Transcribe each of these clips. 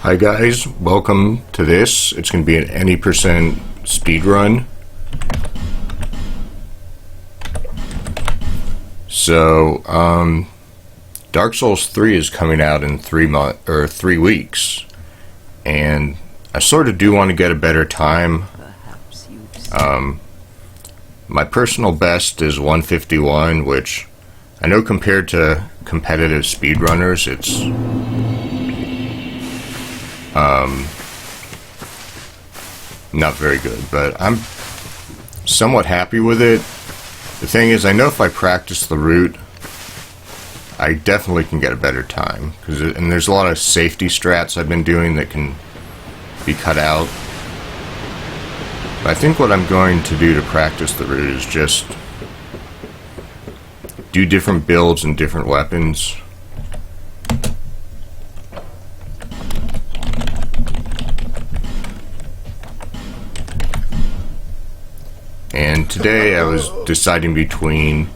Hi guys, welcome to this. It's going to be an any percent speedrun. So, Dark Souls 3 is coming out in 3 weeks, and I sort of do want to get a better time. My personal best is 151, which I know compared to competitive speedrunners, it's not very good, but I'm somewhat happy with it. The thing is, I know if I practice the route, I definitely can get a better time, and there's a lot of safety strats I've been doing that can be cut out. But I think what I'm going to do to practice the route is just do different builds and different weapons. And today I was deciding between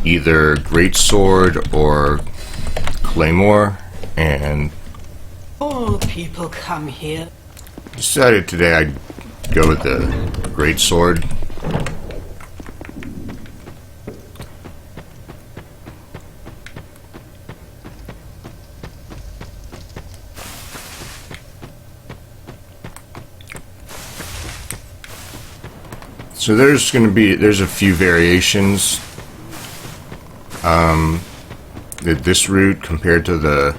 either Greatsword or Claymore, and all people come here. Decided today I'd go with the Greatsword. So there's a few variations this route compared to the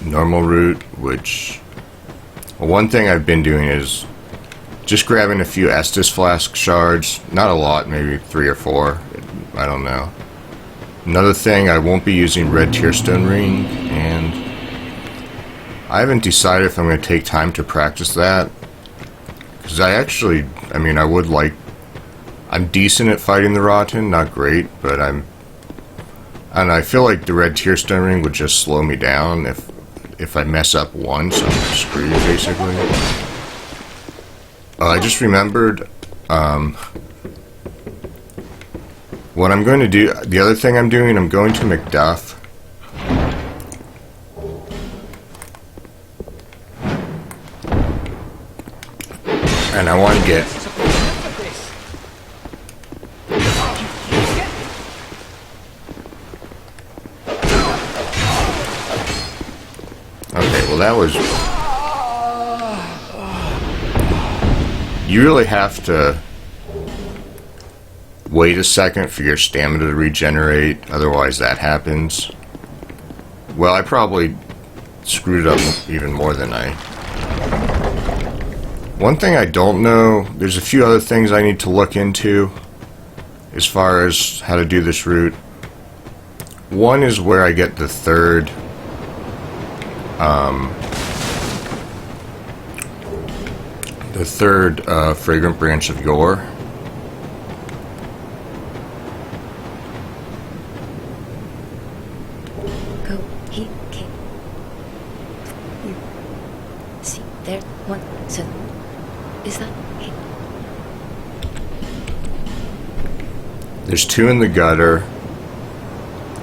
normal route, which, well, one thing I've been doing is just grabbing a few Estus Flask shards, not a lot, maybe 3 or 4, I don't know. Another thing, I won't be using Red Tearstone Ring, and I haven't decided if I'm going to take time to practice that, because I'm decent at fighting the Rotten, not great, but I feel like the Red Tearstone Ring would just slow me down. If I mess up once, I'm screwed, basically. I just remembered, what I'm going to do, the other thing I'm doing, I'm going to Macduff. And I want to get... Okay, well that was... You really have to wait a second for your stamina to regenerate, otherwise that happens. Well, I probably screwed up even more than I... One thing I don't know, there's a few other things I need to look into as far as how to do this route. One is where I get the third fragrant branch of yore. Go, he came. You see there one, so is that he? There's 2 in the gutter.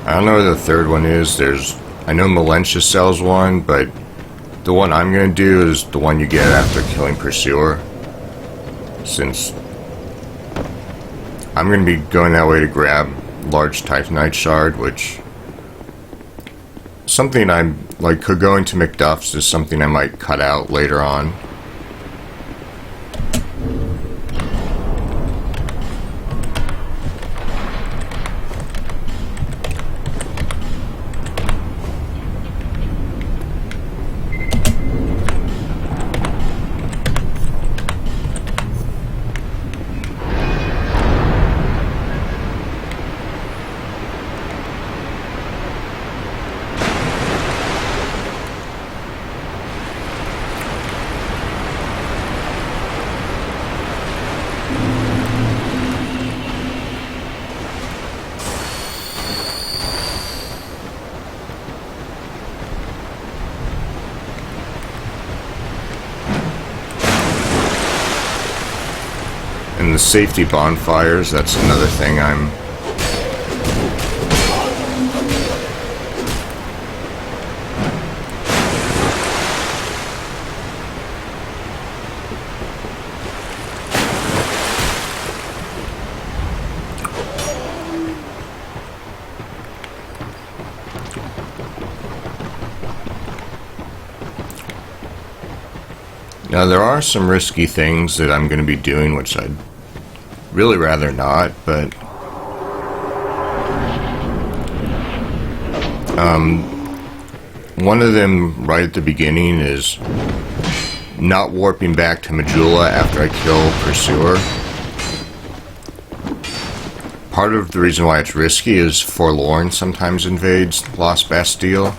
I don't know where the third one is. I know Melentia sells one, but the one I'm going to do is the one you get after killing Pursuer, since I'm going to be going that way to grab large Titanite shard, which something I'm like, could go into Macduff's is something I might cut out later on. And the safety bonfires, that's another thing I'm Now, there are some risky things that I'm going to be doing, which I'd really rather not, but one of them right at the beginning is not warping back to Majula after I kill Pursuer. Part of the reason why it's risky is Forlorn sometimes invades Lost Bastille.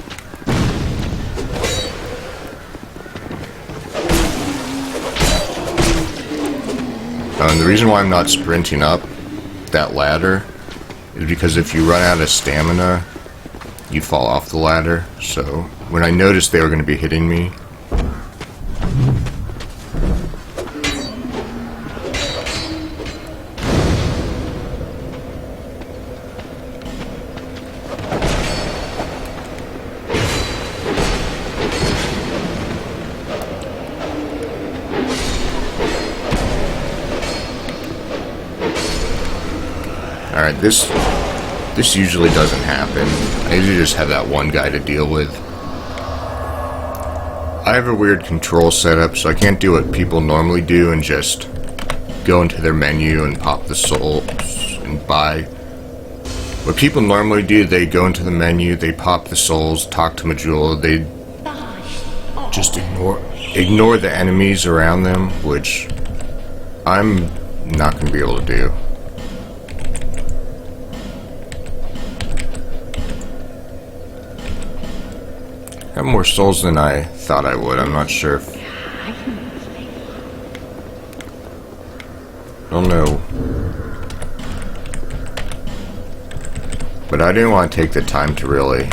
And the reason why I'm not sprinting up that ladder is because if you run out of stamina, you fall off the ladder. So when I noticed they were going to be hitting me, alright, this usually doesn't happen. I usually just have that one guy to deal with. I have a weird control setup, so I can't do what people normally do and just go into their menu and pop the souls and buy. What people normally do, they go into the menu, they pop the souls, talk to Majula, they just ignore the enemies around them, which I'm not going to be able to do. I have more souls than I thought I would. I'm not sure if... don't know. But I didn't want to take the time to really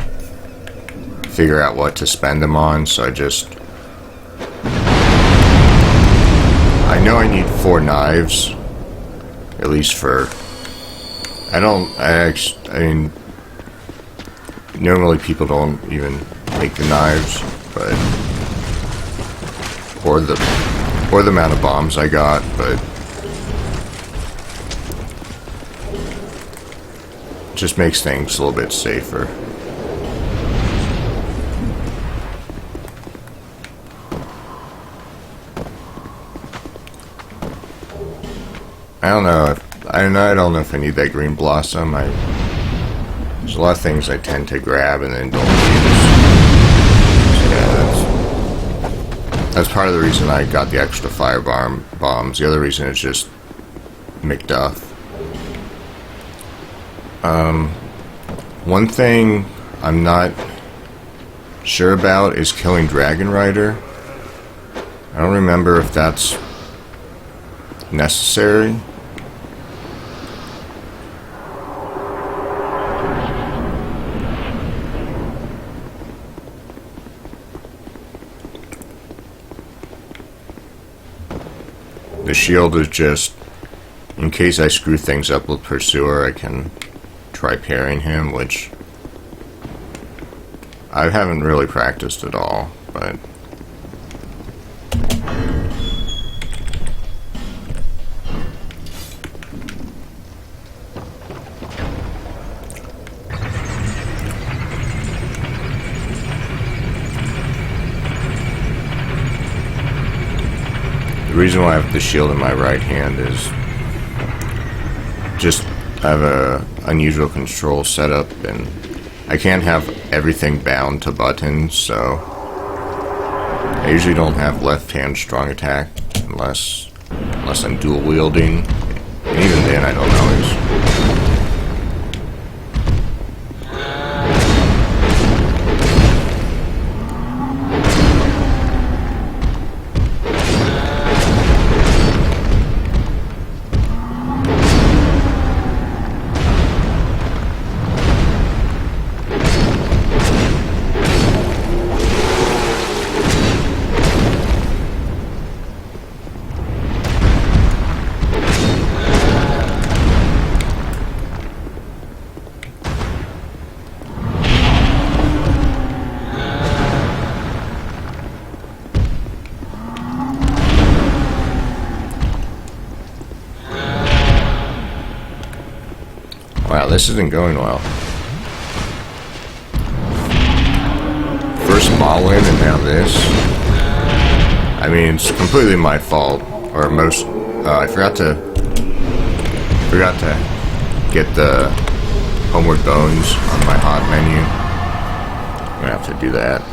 figure out what to spend them on, so I just... I know I need 4 knives. At least for... I mean... Normally people don't even make the knives, but... Or the amount of bombs I got, but... just makes things a little bit safer. I don't know. I don't know if I need that green blossom. There's a lot of things I tend to grab and then don't use. So yeah, that's part of the reason I got the extra fire bombs. The other reason is just McDuff. One thing I'm not sure about is killing Dragon Rider. I don't remember if that's necessary. The shield is just in case I screw things up with Pursuer, I can try parrying him, which I haven't really practiced at all, but the reason why I have the shield in my right hand is just I have a unusual control setup and I can't have everything bound to buttons, so I usually don't have left hand strong attack unless I'm dual wielding, and even then I don't always. Wow, this isn't going well. First Maulin and now this. I mean, it's completely my fault, or most. I forgot to get the Homeward Bones on my hot menu. I'm gonna have to do that.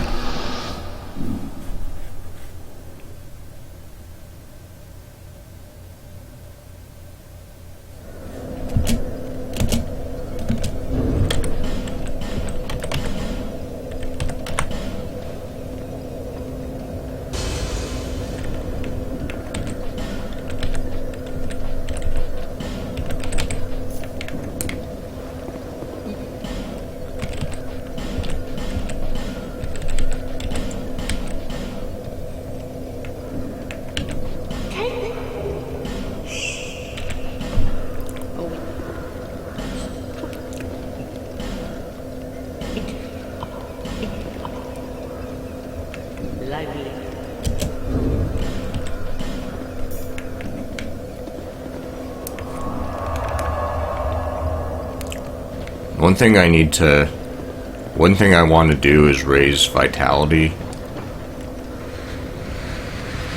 One thing I want to do is raise vitality.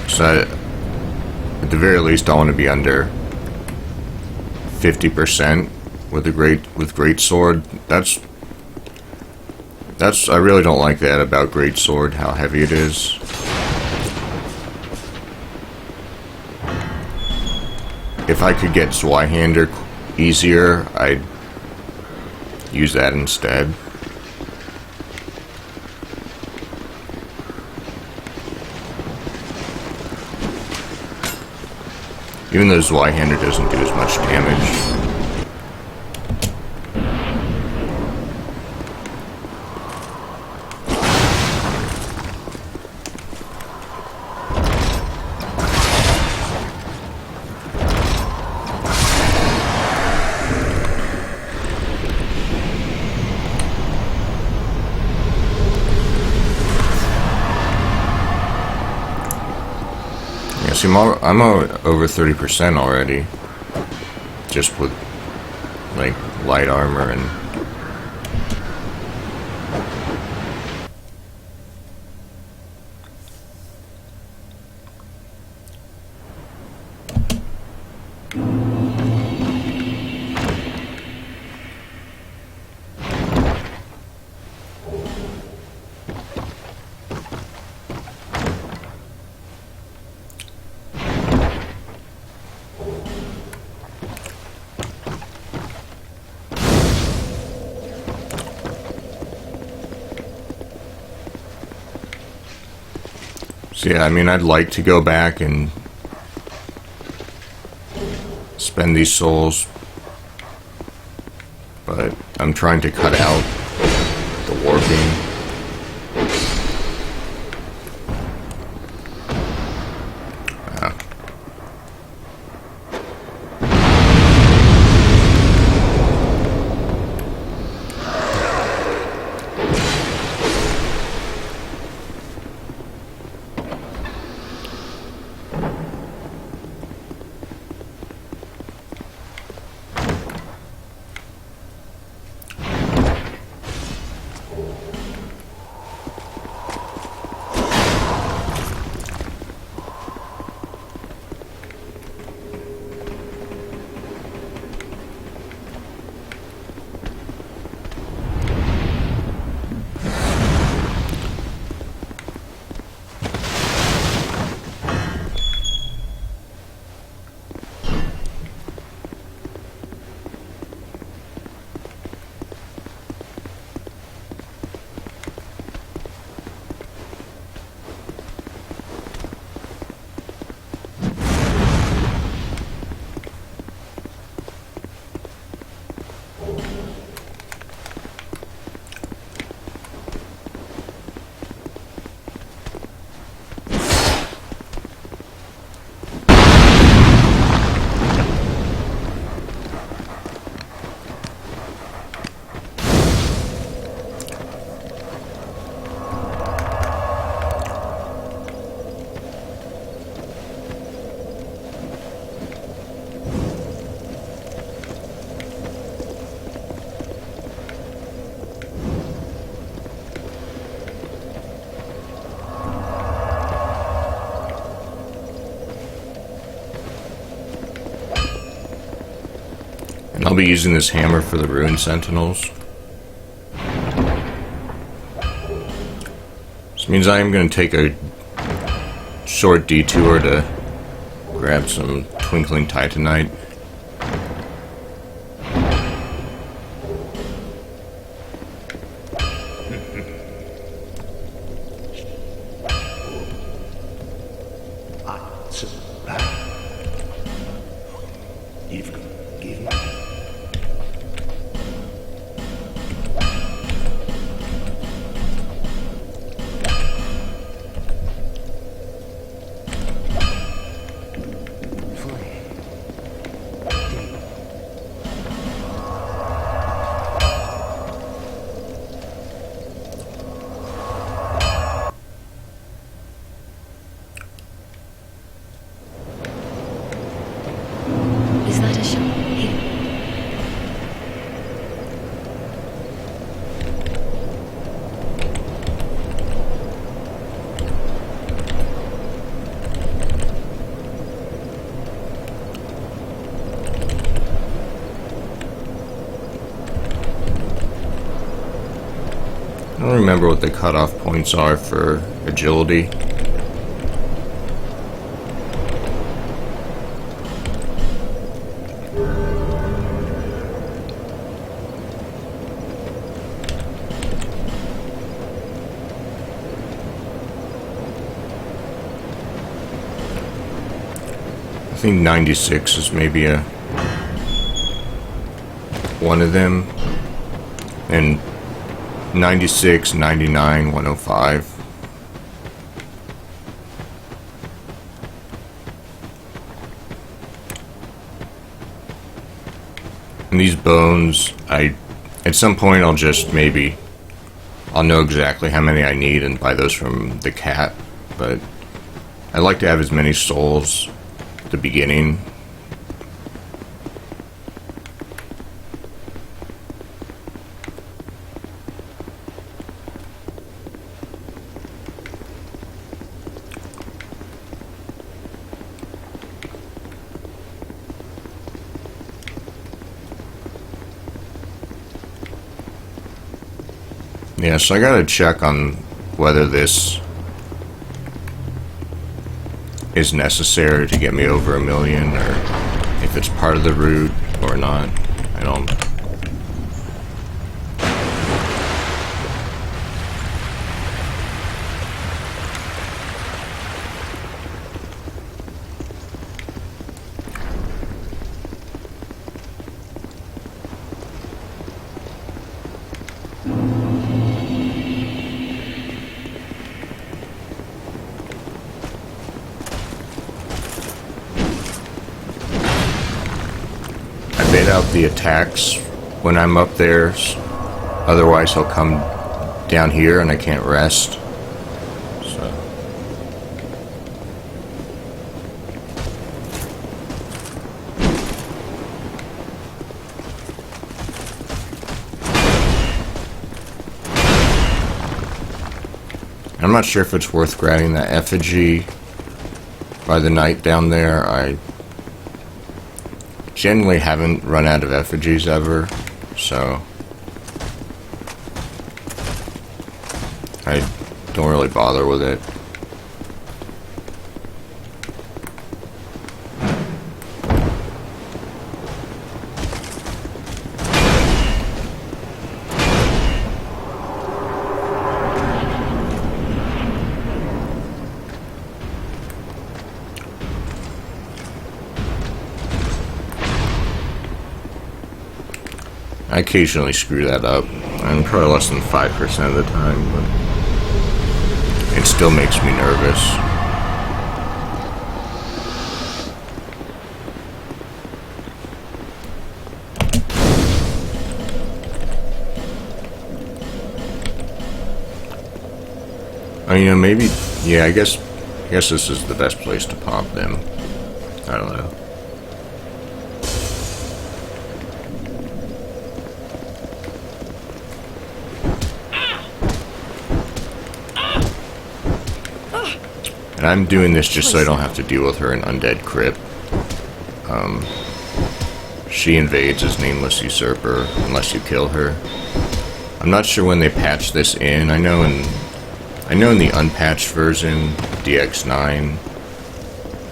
So at the very least I want to be under 50% with Greatsword. That's I really don't like that about Greatsword, how heavy it is. If I could get Zweihander easier, I'd use that instead. Even though Zweihander doesn't do as much damage. See, I'm over 30% already, just with, like, light armor and... So yeah, I mean, I'd like to go back and spend these souls, but I'm trying to cut out the warping. be using this hammer for the ruined sentinels. This means I am going to take a short detour to grab some twinkling titanite. Is that a shop here? I don't remember what the cutoff points are for agility. I think 96 is maybe one of them, and 96, 99, 105. And these bones, at some point I'll know exactly how many I need and buy those from the cat, but I like to have as many souls at the beginning. Yeah, so I gotta check on whether this is necessary to get me over 1 million, or if it's part of the route or not. I don't... bait out the attacks when I'm up there, otherwise he'll come down here and I can't rest. So I'm not sure if it's worth grabbing that effigy by the night down there. I generally haven't run out of effigies ever, so I don't really bother with it. I occasionally screw that up, and probably less than 5% of the time, but it still makes me nervous. Maybe, yeah, I guess this is the best place to pop them. I don't know. And I'm doing this just so I don't have to deal with her in Undead Crypt. she invades as Nameless Usurper unless you kill her. I'm not sure when they patched this in. I know in the unpatched version, DX9,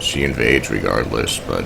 she invades regardless, but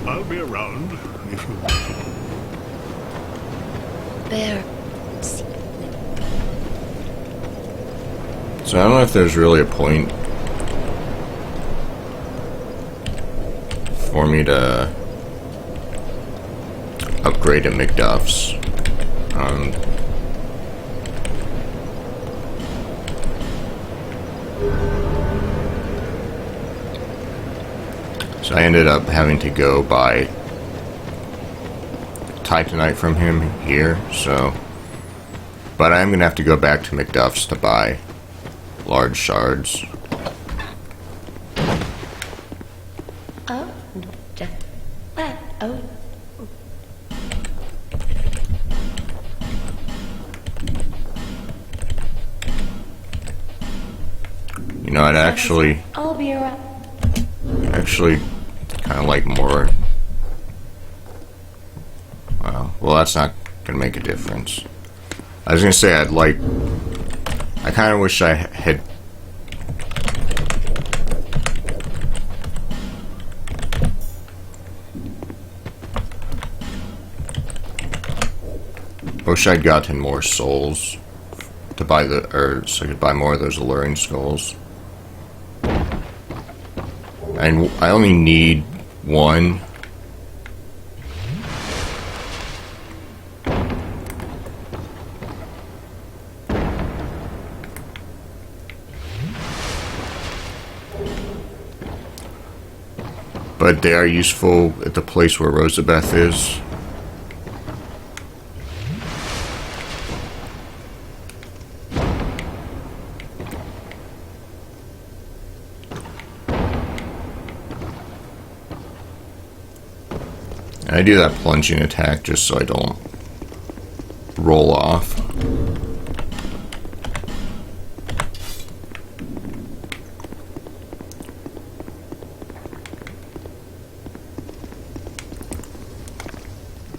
I'll be around if you want. Bear. so I don't know if there's really a point for me to upgrade to McDuff's. So I ended up having to go buy Titanite from him here, so... But I am going to have to go back to McDuff's to buy large shards. Oh, oh. You know, I'd actually I'll be around. kind of like more... Well, that's not going to make a difference. I was going to say I kind of wish I had... Wish I'd gotten more souls to buy so I could buy more of those alluring skulls. And I only need one. But they are useful at the place where Rosabeth is. I do that plunging attack just so I don't roll off.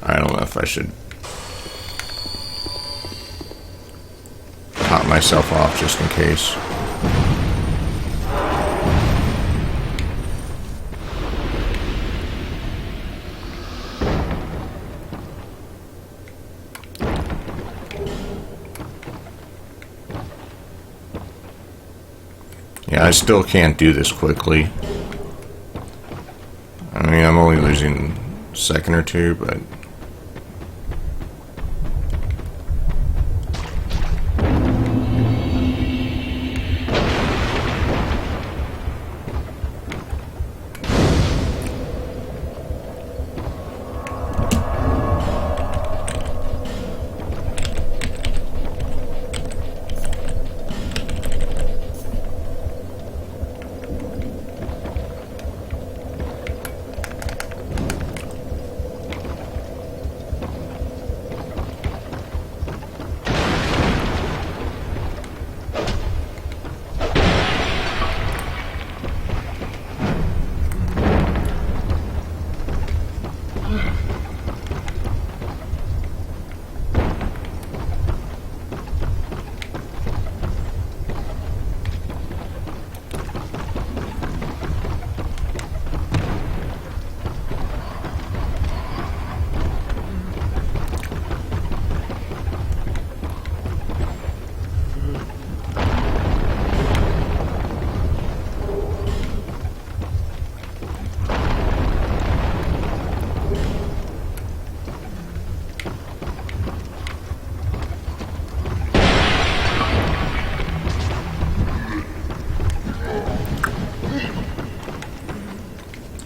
I don't know if I should top myself off just in case. Yeah, I still can't do this quickly. I mean, I'm only losing a second or two, but...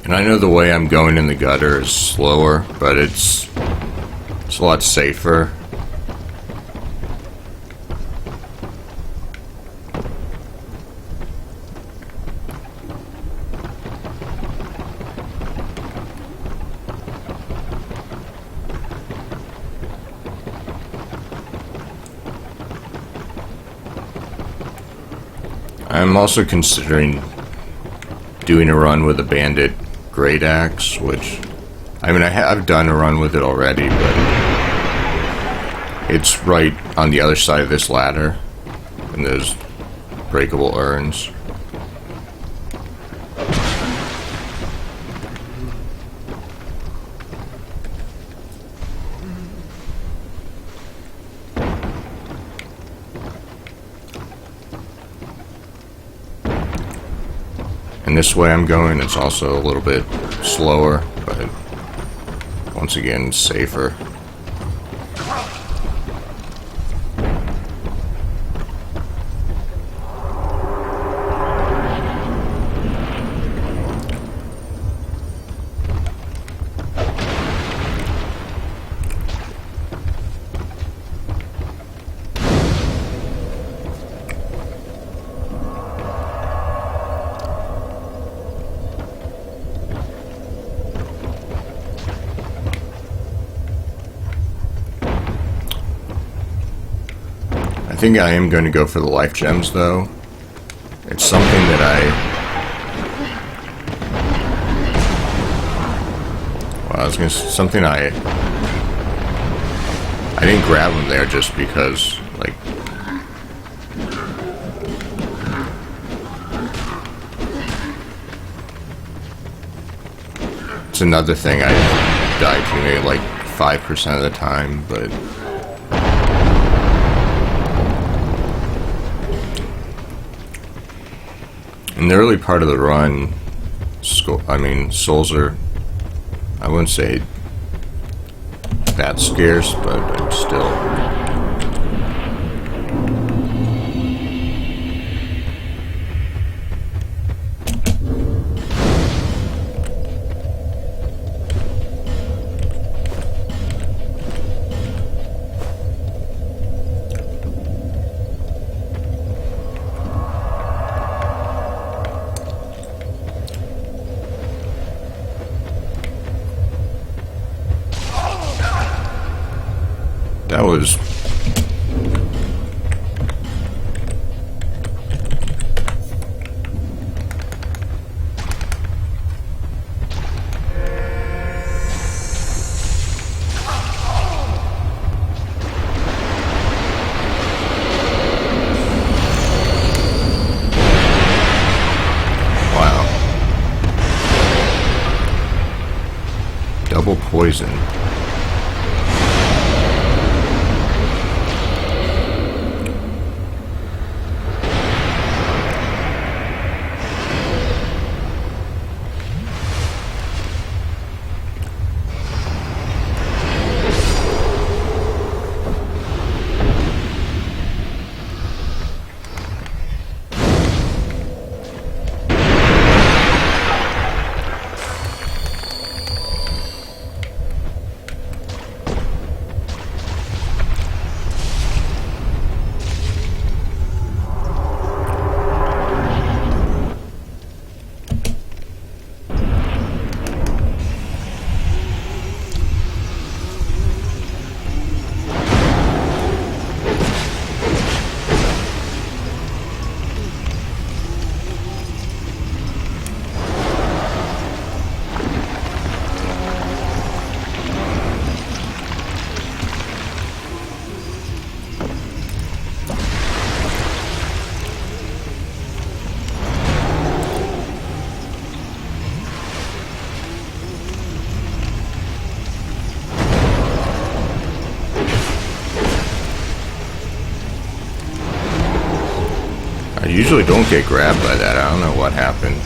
And I know the way I'm going in the gutter is slower, but it's a lot safer. I'm also considering doing a run with a bandit great axe, which, I mean, I've done a run with it already, but it's right on the other side of this ladder, and those breakable urns. And this way I'm going, it's also a little bit slower, but once again, safer. I think I am going to go for the life gems, though. It's something that I didn't grab them there just because, like, it's another thing I die to maybe like 5% of the time, but in the early part of the run, souls are, I wouldn't say that scarce, but still. That was... wow. Double poison. I usually don't get grabbed by that. I don't know what happened.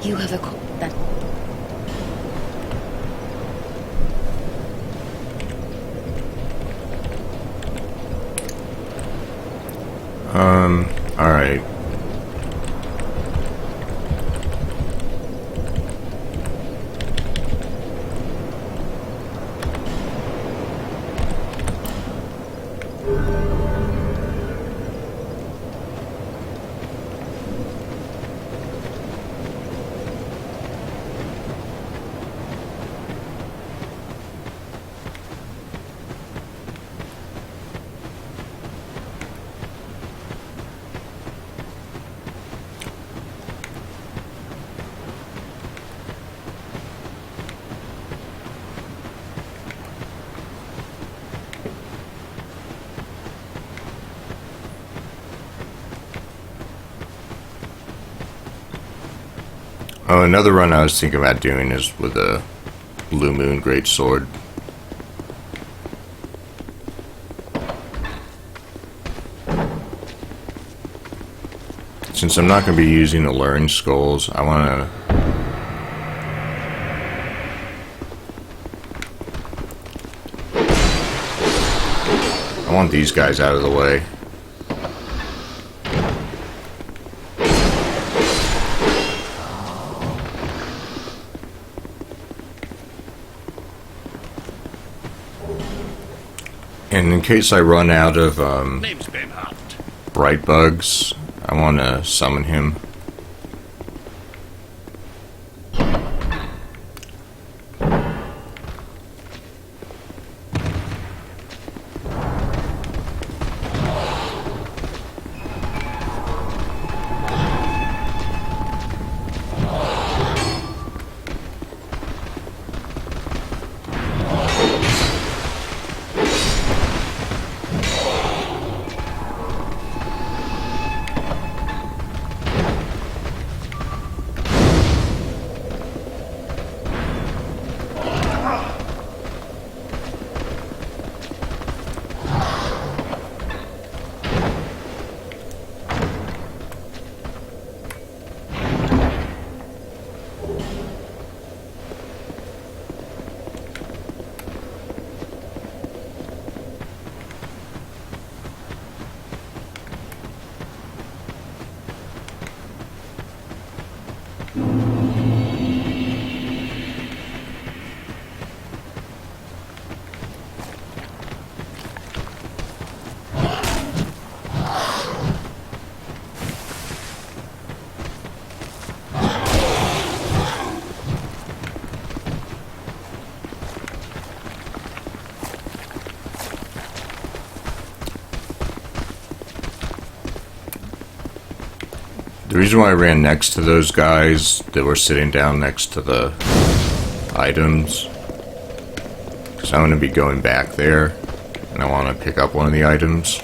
You have a that. Alright. Oh, another run I was thinking about doing is with a Blue Moon Greatsword. Since I'm not going to be using the Learn Skulls, I want these guys out of the way. And in case I run out of Name's been hopped. bright bugs, I want to summon him. The reason why I ran next to those guys that were sitting down next to the items, because I'm going to be going back there, and I want to pick up one of the items.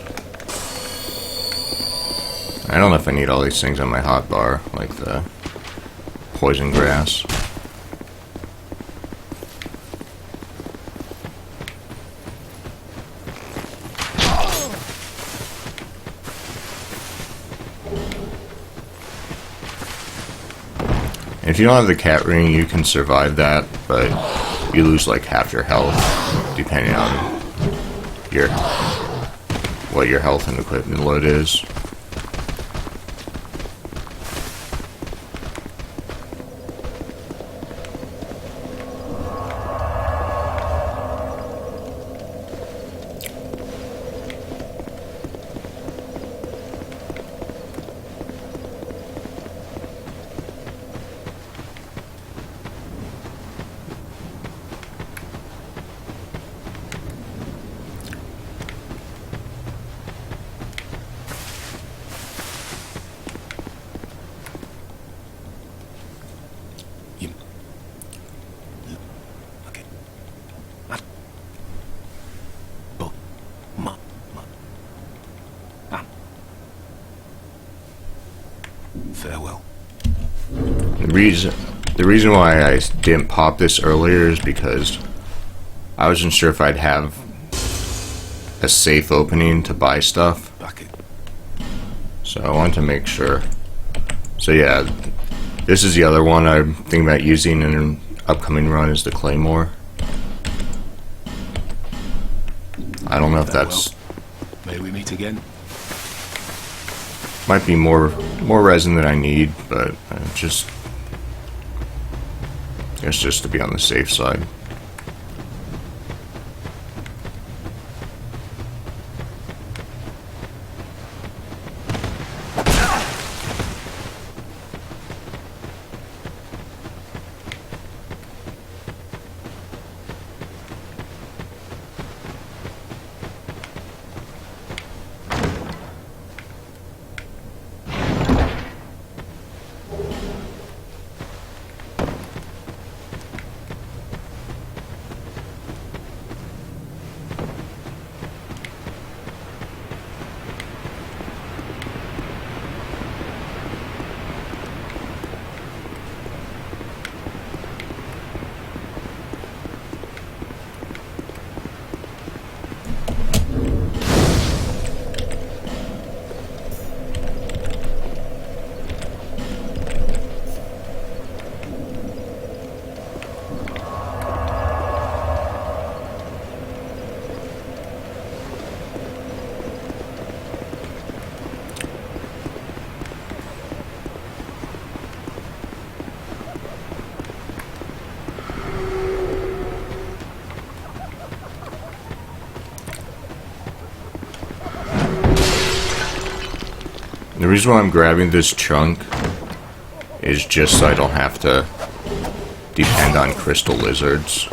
I don't know if I need all these things on my hotbar, like the poison grass. If you don't have the cat ring, you can survive that, but you lose like half your health, depending on what your health and equipment load is. Farewell. The reason why I didn't pop this earlier is because I wasn't sure if I'd have a safe opening to buy stuff. Bucket. So I wanted to make sure. So yeah, This is the other one I'm thinking about using in an upcoming run, is the Claymore. I don't know if that's... May we meet again? Might be more resin than I need, but just... I guess just to be on the safe side. The reason why I'm grabbing this chunk is just so I don't have to depend on crystal lizards.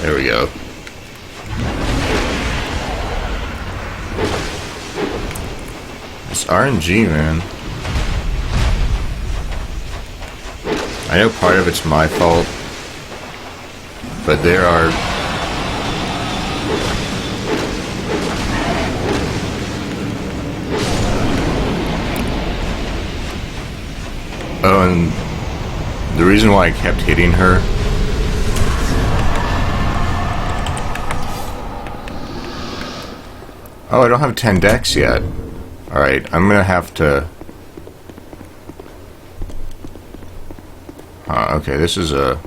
There we go. It's RNG, man. I know part of it's my fault, but there are... Oh, and the reason why I kept hitting her... Oh, I don't have 10 decks yet. Alright, I'm gonna have to... okay, this is a...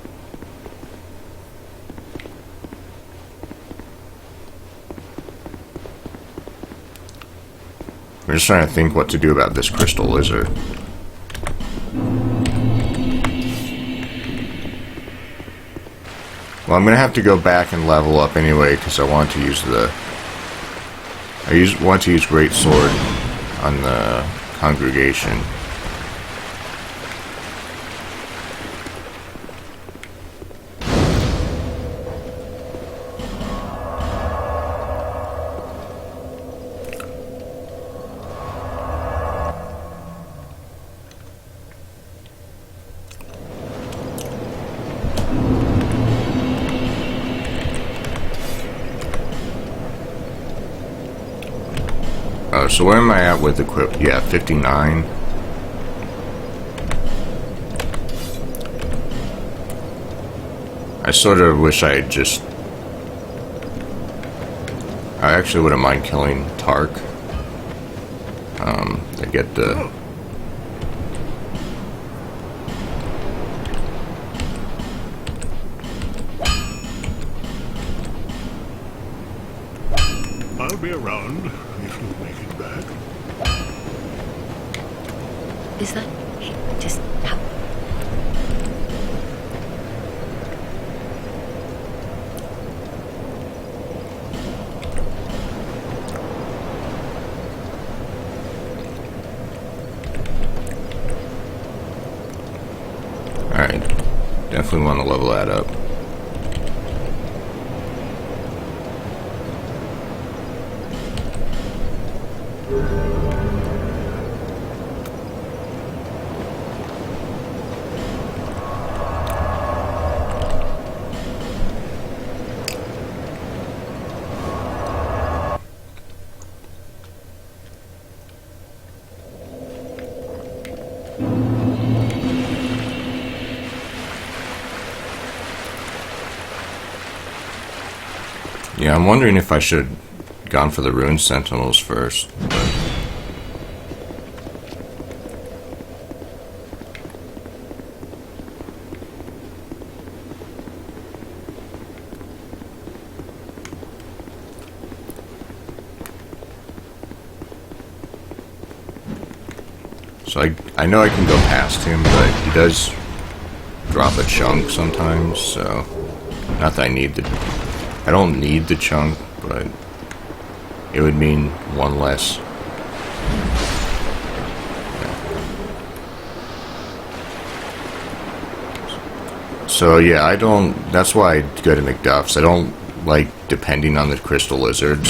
I'm just trying to think what to do about this crystal lizard. Well, I'm gonna have to go back and level up anyway, because I want to use the... want to use Greatsword on the congregation. Oh, so where am I at with equip? Yeah, 59. I sort of wish I had just I actually wouldn't mind killing Tark. To get the... I'll be around if you make it back. Is that just how? Alright. Definitely want to level that up. Yeah, I'm wondering if I should have gone for the Rune Sentinels first. So I know I can go past him, but he does drop a chunk sometimes, so not that I don't need the chunk, but it would mean one less. So yeah, that's why I go to McDuff's. I don't like depending on the crystal lizards.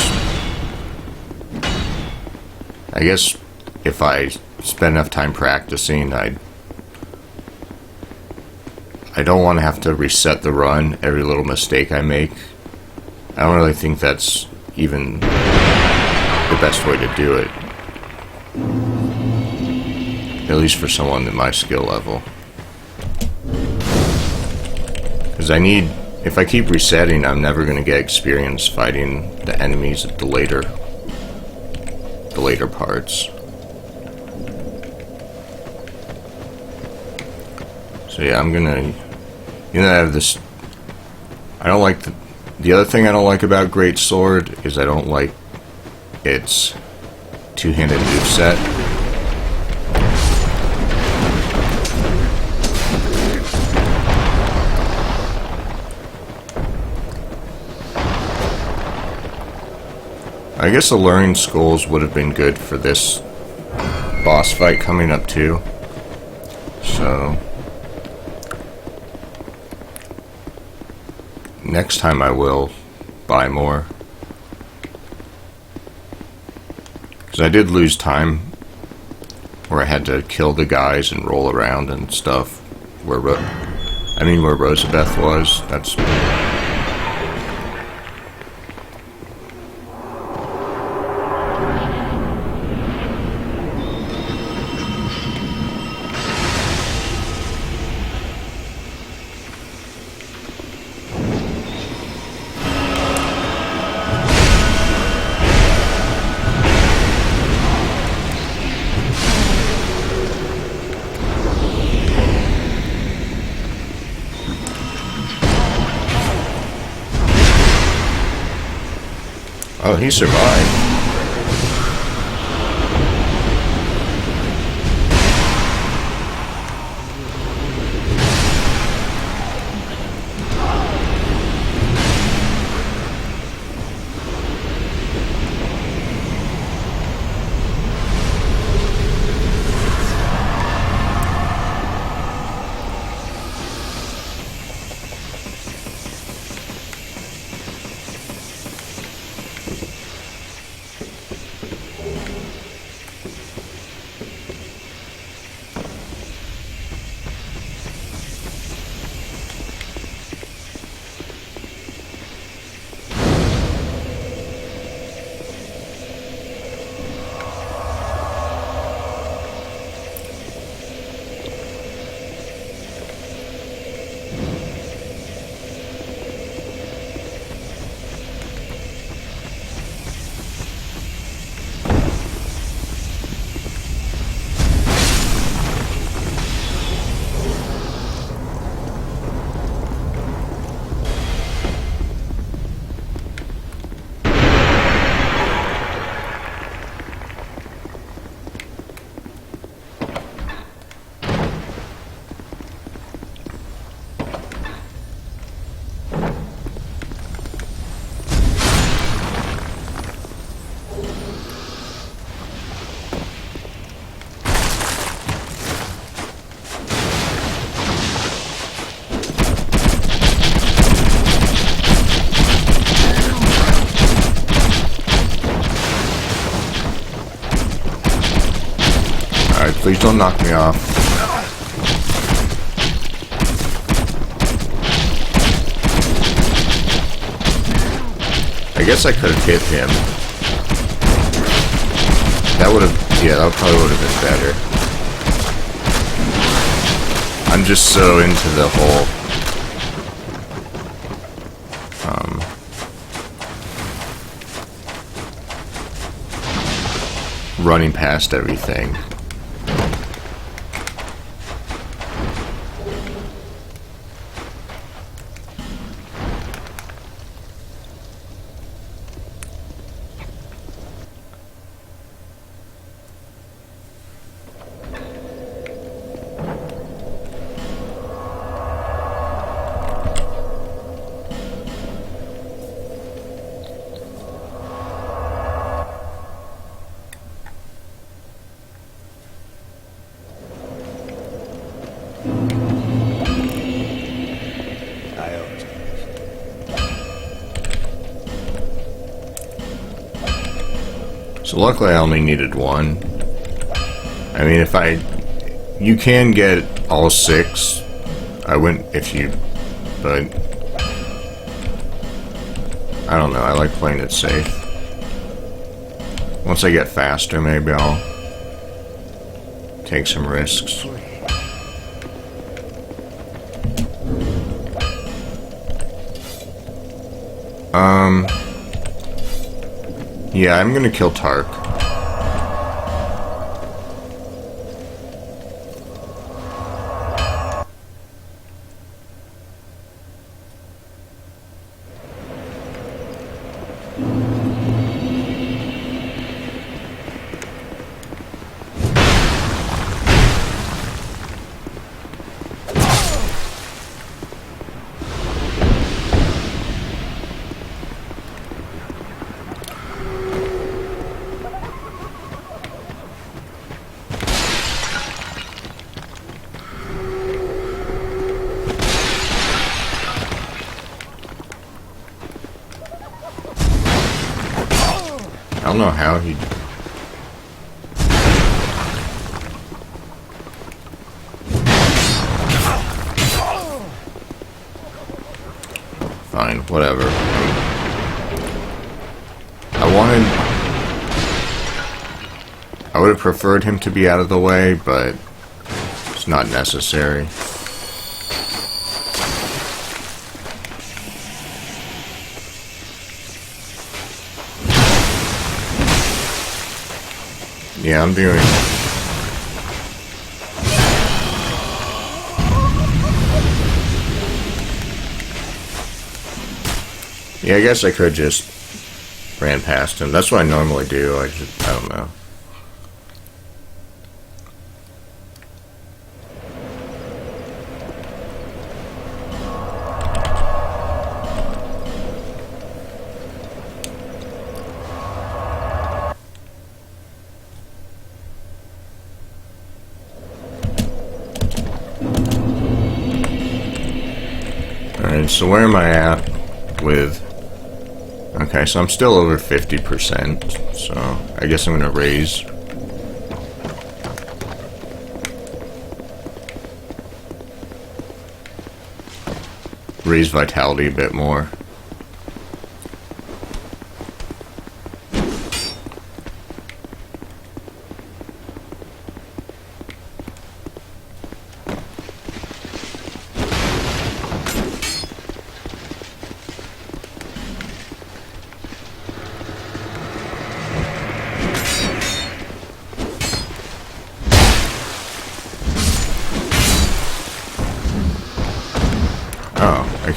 I guess if I spend enough time practicing, I don't want to have to reset the run every little mistake I make. I don't really think that's even the best way to do it. At least for someone at my skill level. Because if I keep resetting, I'm never going to get experience fighting the enemies at the later parts. So yeah, I'm gonna... I have this... I don't like the other thing I don't like about Greatsword is I don't like its two-handed moveset. I guess the Luring Skulls would have been good for this boss fight coming up too. So... next time I will buy more. Because I did lose time where I had to kill the guys and roll around and stuff. Where Rosabeth was. That's... Oh, he survived. Please don't knock me off. I guess I could have hit him. That would have, yeah, that probably would have been better. I'm just so into the whole running past everything. So luckily I only needed one. I mean, you can get all 6. I wouldn't if you, but I don't know, I like playing it safe. Once I get faster, maybe I'll take some risks. Yeah, I'm gonna kill Tark. I don't know how he... Fine, whatever. I would have preferred him to be out of the way, but it's not necessary. Yeah, I'm doing... Yeah, I guess I could just ran past him. That's what I normally do. I don't know. Alright, so where am I at with... Okay, so I'm still over 50%, so I guess I'm gonna raise. Raise vitality a bit more.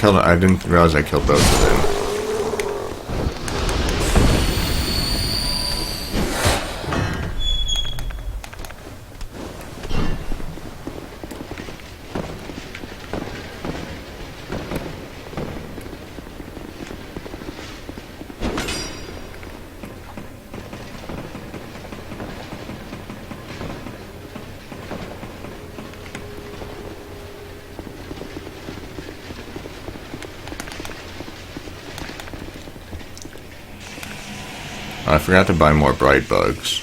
I didn't realize I killed both of them. I forgot to buy more bright bugs.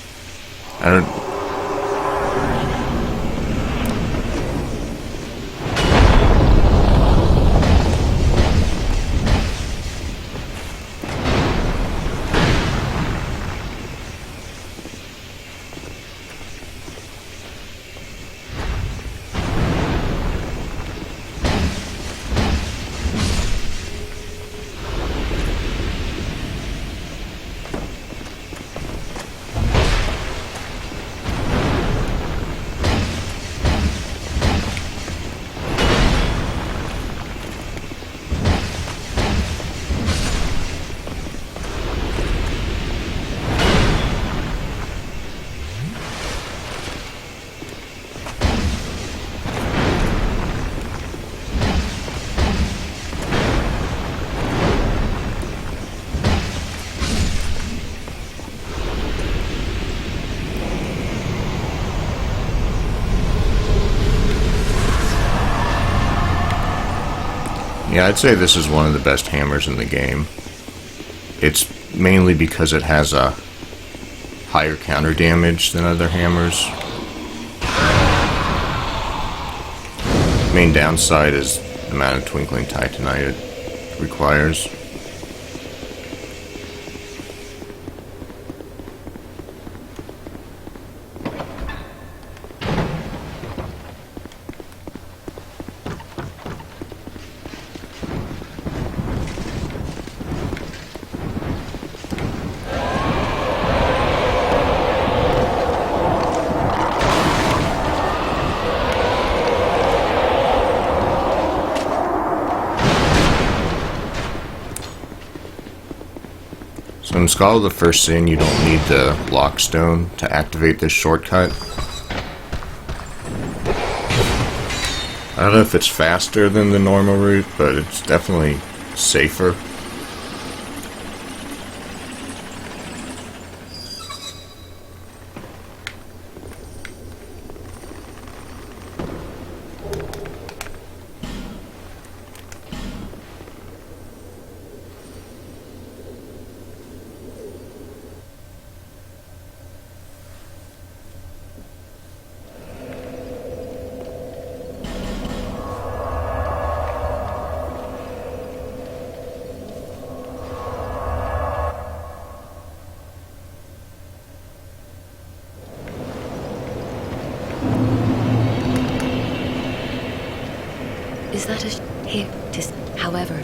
I don't... Yeah, I'd say this is one of the best hammers in the game. It's mainly because it has a higher counter damage than other hammers. Main downside is the amount of twinkling titanite it requires. So in Scholar of the First Sin, you don't need the lockstone to activate this shortcut. I don't know if it's faster than the normal route, but it's definitely safer. Is that here? Just, however.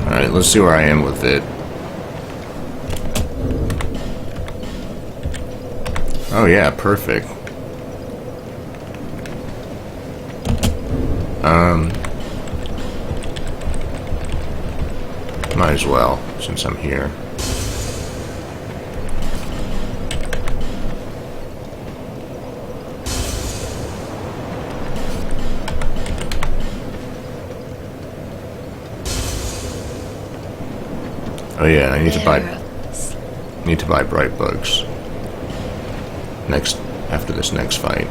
Alright, let's see where I am with it. Oh yeah, perfect. Might as well, since I'm here. Oh yeah, I need to buy bright bugs. After this next fight.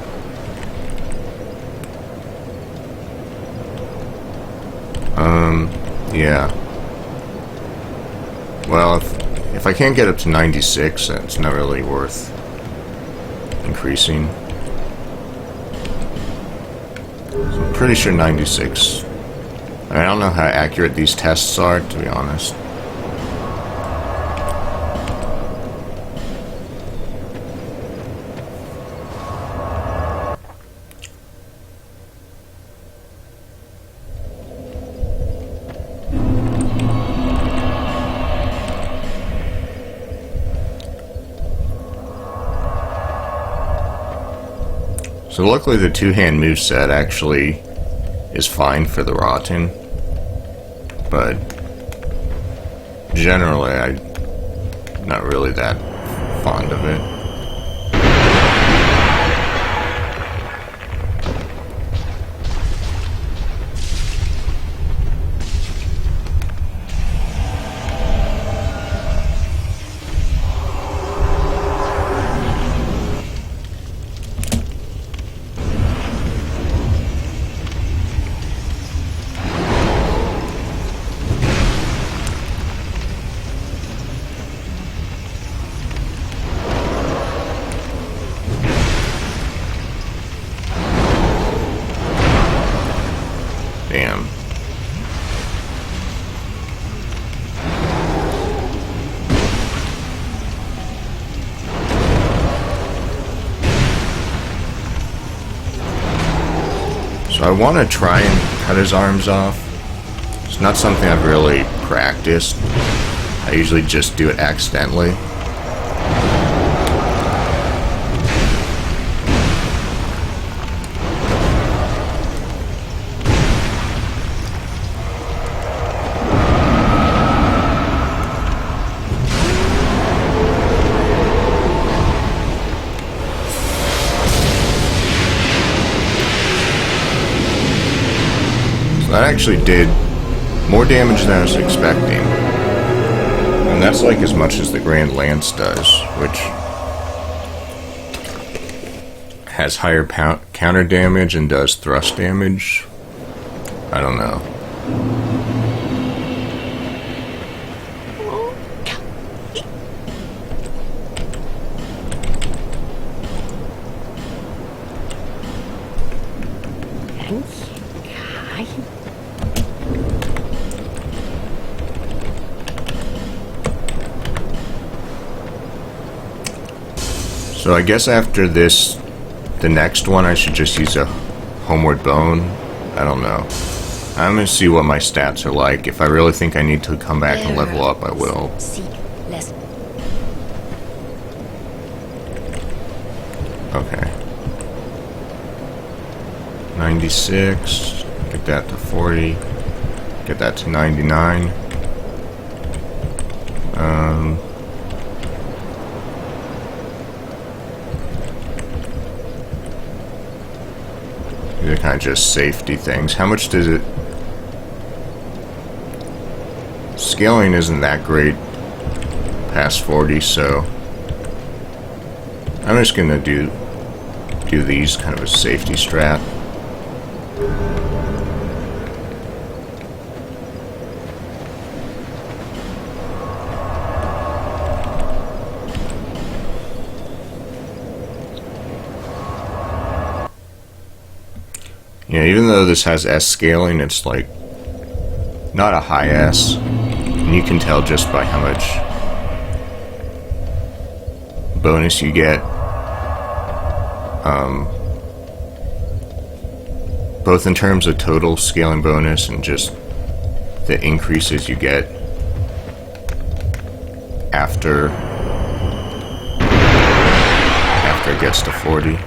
Yeah. Well, if I can't get up to 96, it's not really worth increasing. So I'm pretty sure 96. I don't know how accurate these tests are, to be honest. So luckily the two-hand moveset actually is fine for the Rotten, but generally I'm not really that fond of it. Damn. So I want to try and cut his arms off. It's not something I've really practiced. I usually just do it accidentally. that actually did more damage than I was expecting. And that's like as much as the Grand Lance does, which has higher counter damage and does thrust damage. I don't know. So I guess after this, the next one, I should just use a Homeward Bone. I don't know. I'm gonna see what my stats are like. If I really think I need to come back and level up, I will. Okay. 96. Get that to 40. Get that to 99. These are kind of just safety things. How much does it... Scaling isn't that great past 40, so... I'm just gonna do these kind of a safety strat. Yeah, even though this has S scaling, it's like not a high S, and you can tell just by how much bonus you get, both in terms of total scaling bonus and just the increases you get after it gets to 40.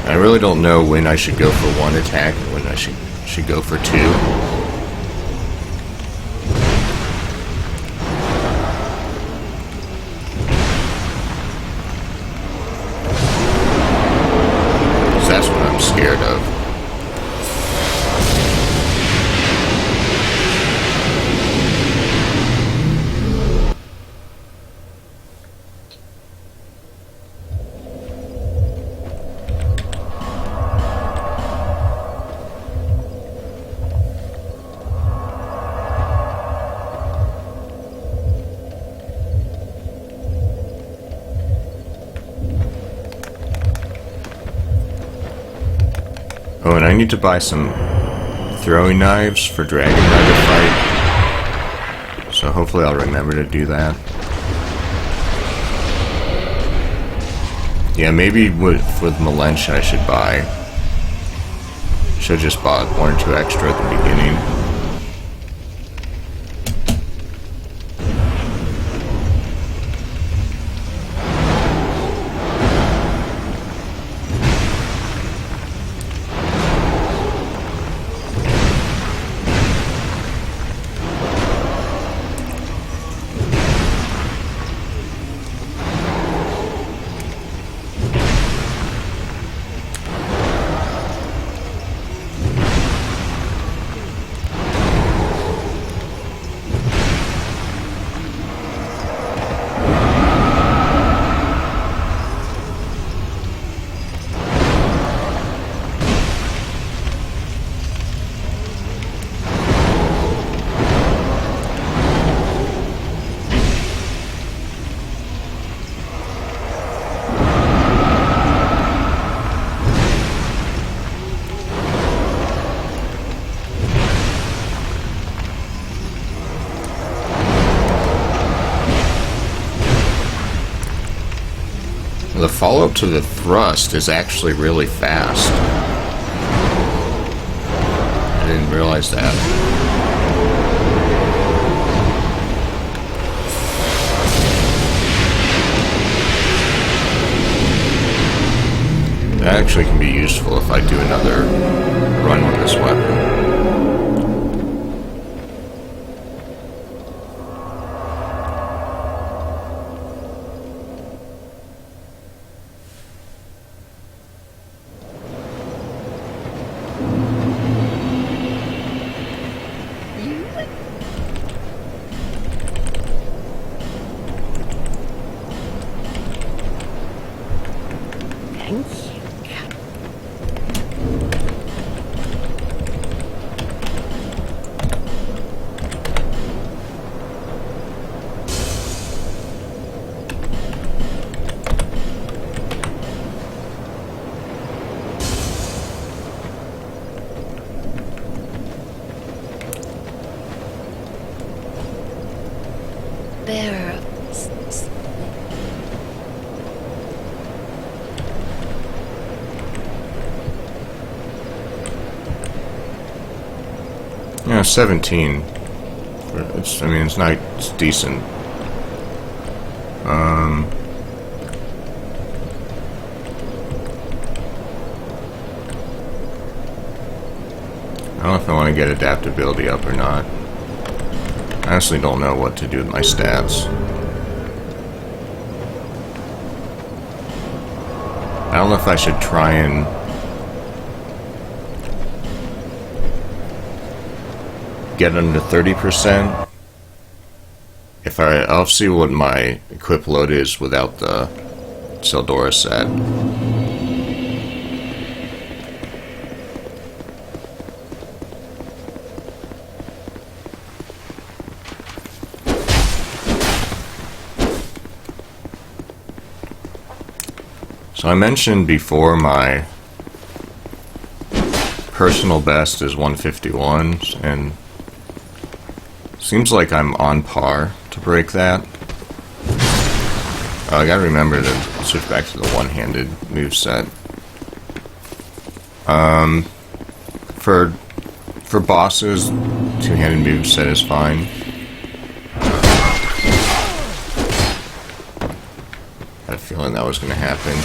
I really don't know when I should go for one attack and when I should go for two. So that's what I'm scared of. Oh, and I need to buy some throwing knives for Dragon Rider fight. So hopefully I'll remember to do that. Yeah, maybe with Malentia I should buy. Should have just bought 1 or 2 extra at the beginning. The follow-up to the thrust is actually really fast. I didn't realize that. That actually can be useful if I do another run with this weapon. Yeah, 17. It's, I mean, it's not, it's decent. I don't know if I want to get adaptability up or not. I honestly don't know what to do with my stats. I don't know if I should try and get under 30%. I'll see what my equip load is without the Tseldora set. So I mentioned before my personal best is 151, and seems like I'm on par to break that. I gotta remember to switch back to the one-handed moveset. For bosses, two-handed moveset is fine. Had a feeling that was gonna happen.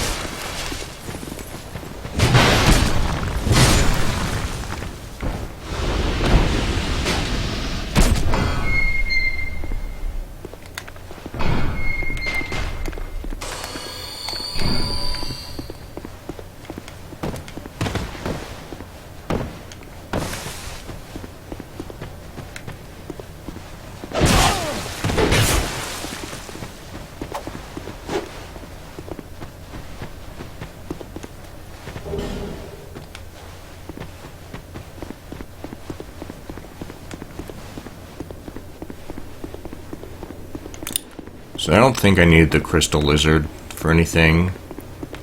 So I don't think I need the crystal lizard for anything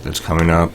that's coming up.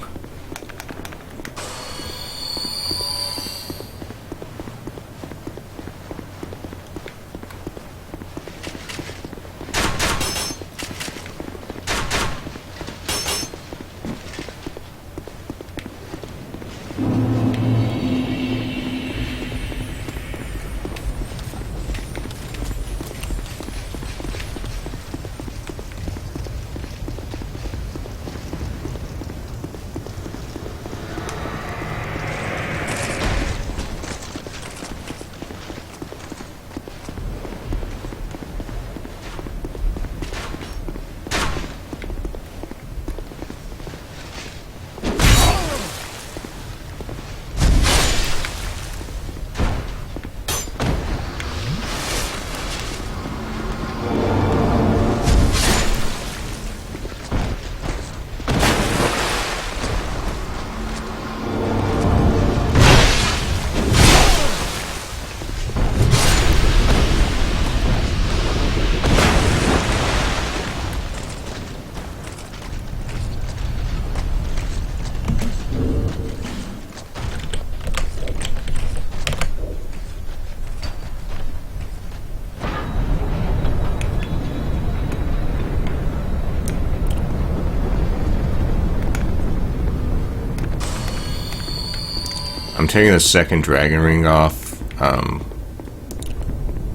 I'm taking the second dragon ring off.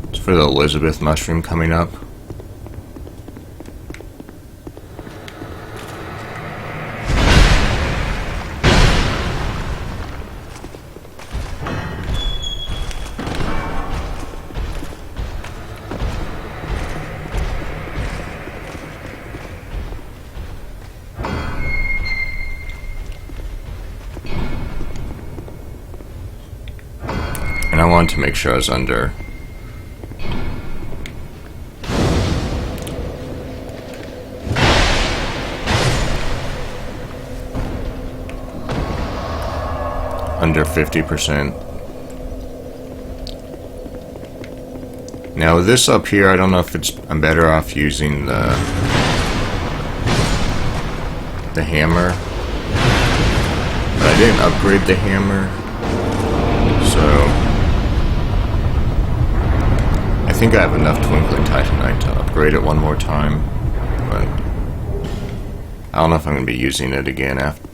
It's for the Elizabeth mushroom coming up. And I wanted to make sure I was under. Under 50%. Now this up here, I don't know if I'm better off using the hammer. But I didn't upgrade the hammer. So I think I have enough Twinkling Titanite to upgrade it one more time, but I don't know if I'm going to be using it again after.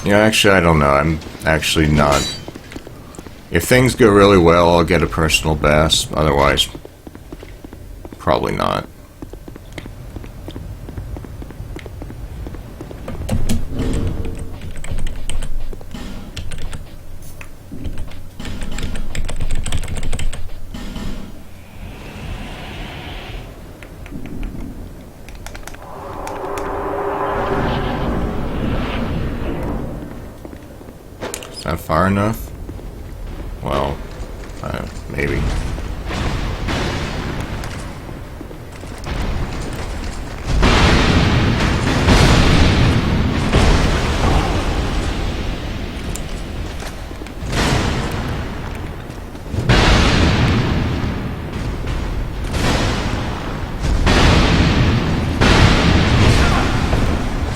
Yeah, actually, I don't know. I'm actually not. If things go really well, I'll get a personal best. Otherwise, probably not. Is that far enough? Well, maybe.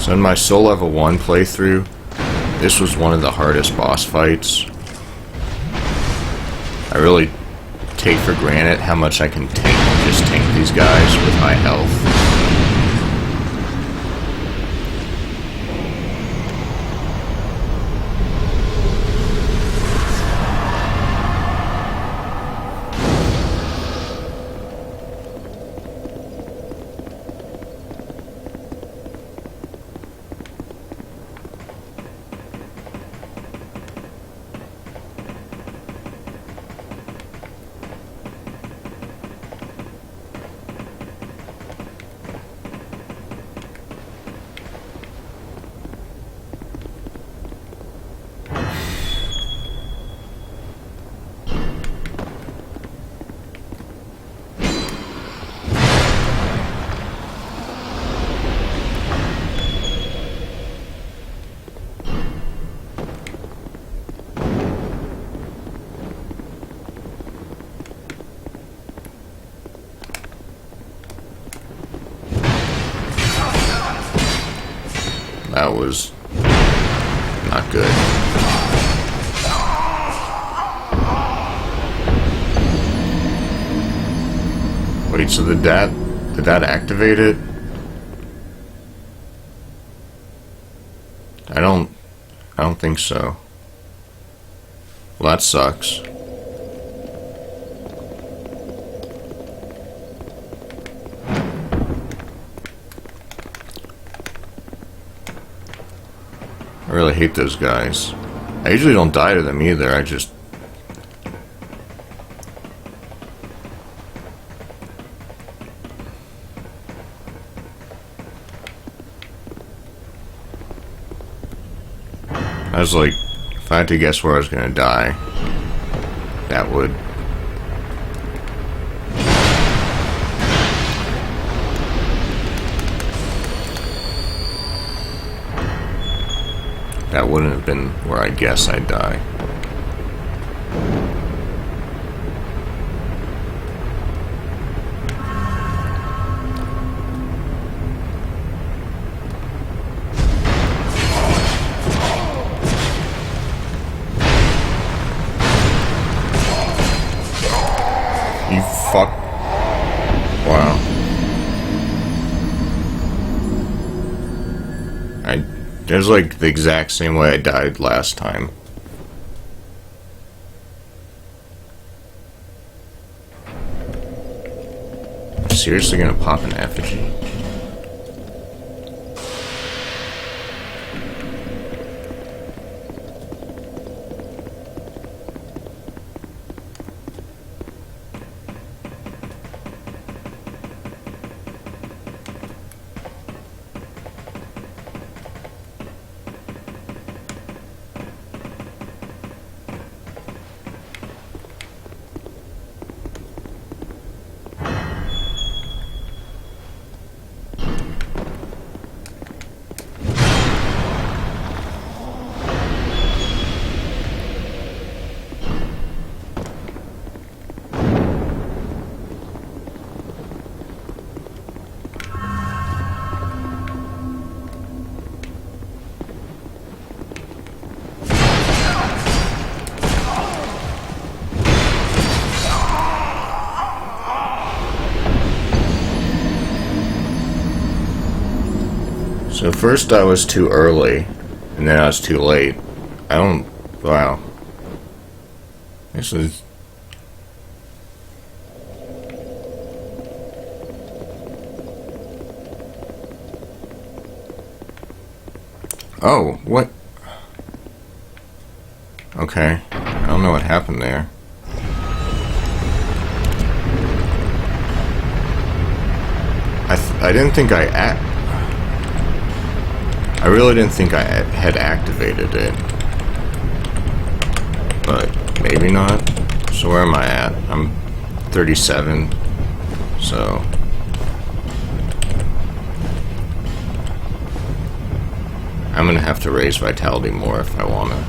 So in my Soul Level 1 playthrough, this was one of the hardest boss fights. I really take for granted how much I can just tank these guys with high health. That was not good. Wait, so did that activate it? I don't think so. Well, that sucks. I really hate those guys. I usually don't die to them either, I just... I was like, if I had to guess where I was gonna die, that would... That wouldn't have been where I guess I'd die. You fuck. Wow. It was like the exact same way I died last time. Seriously gonna pop an effigy? So first I was too early, and then I was too late. I don't... Wow. This is... Oh, what? Okay. I don't know what happened there. I didn't think I really didn't think I had activated it. But maybe not. So where am I at? I'm 37. So... I'm gonna have to raise vitality more if I wanna.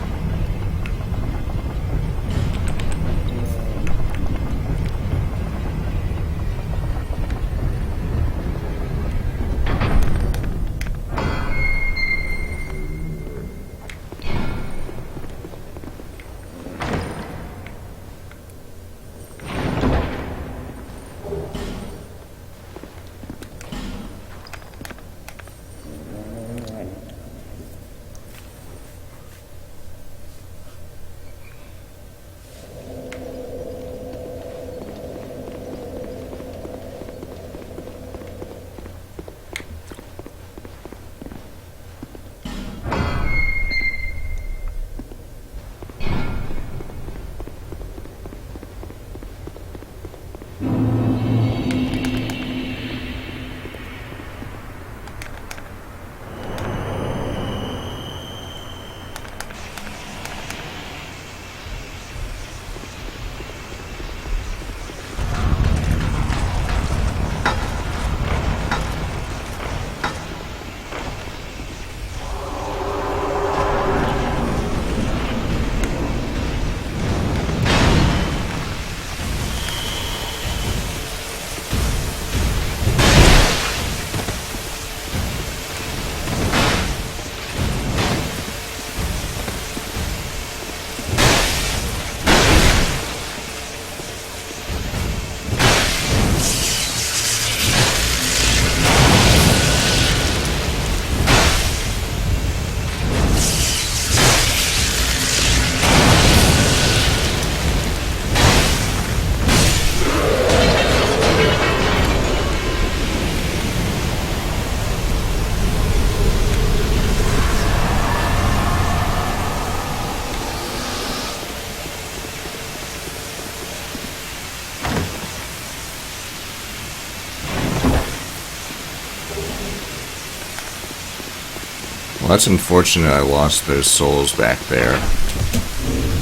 Well, that's unfortunate I lost those souls back there.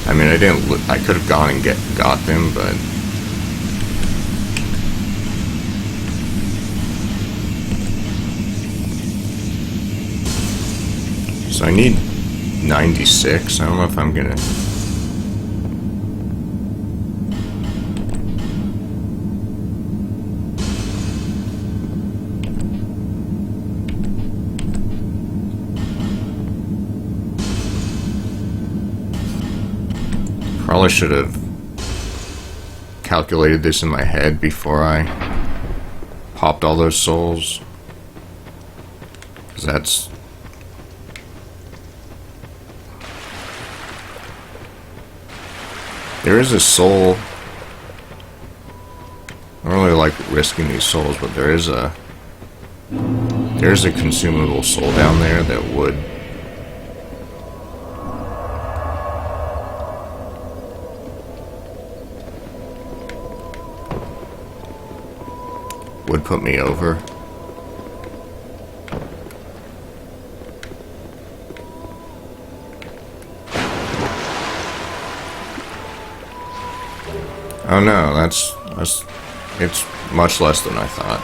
I mean, I didn't. I could have gone and got them, but so I need 96. I don't know if I'm gonna. Probably should have calculated this in my head before I popped all those souls. 'Cause that's... There is a soul. I don't really like risking these souls, but there's a consumable soul down there that would put me over. Oh no, it's much less than I thought.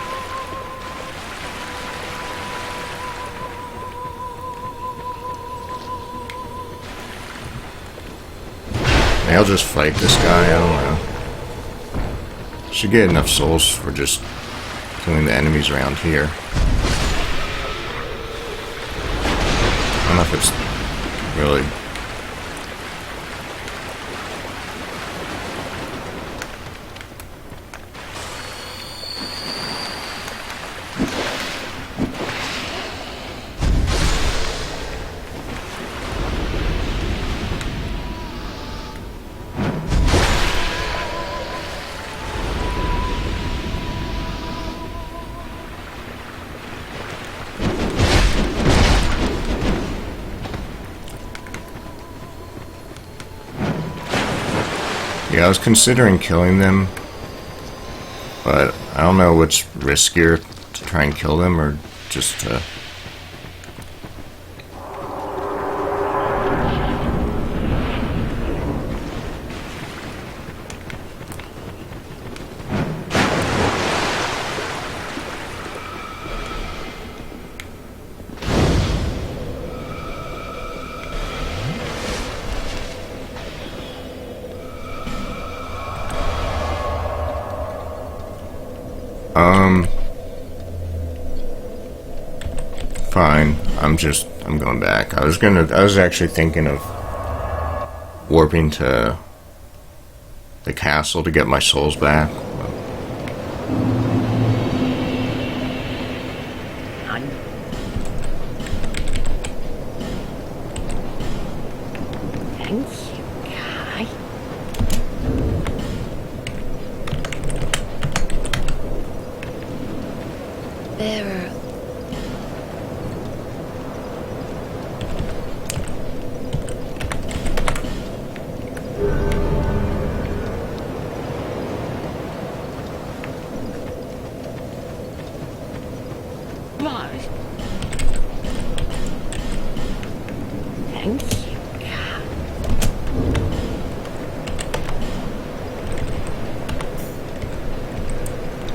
Maybe I'll just fight this guy, I don't know. Should get enough souls for just killing the enemies around here. I don't know if it's really... Yeah, I was considering killing them, but I don't know what's riskier, to try and kill them or just to... Fine. I'm going back. I was actually thinking of warping to the castle to get my souls back.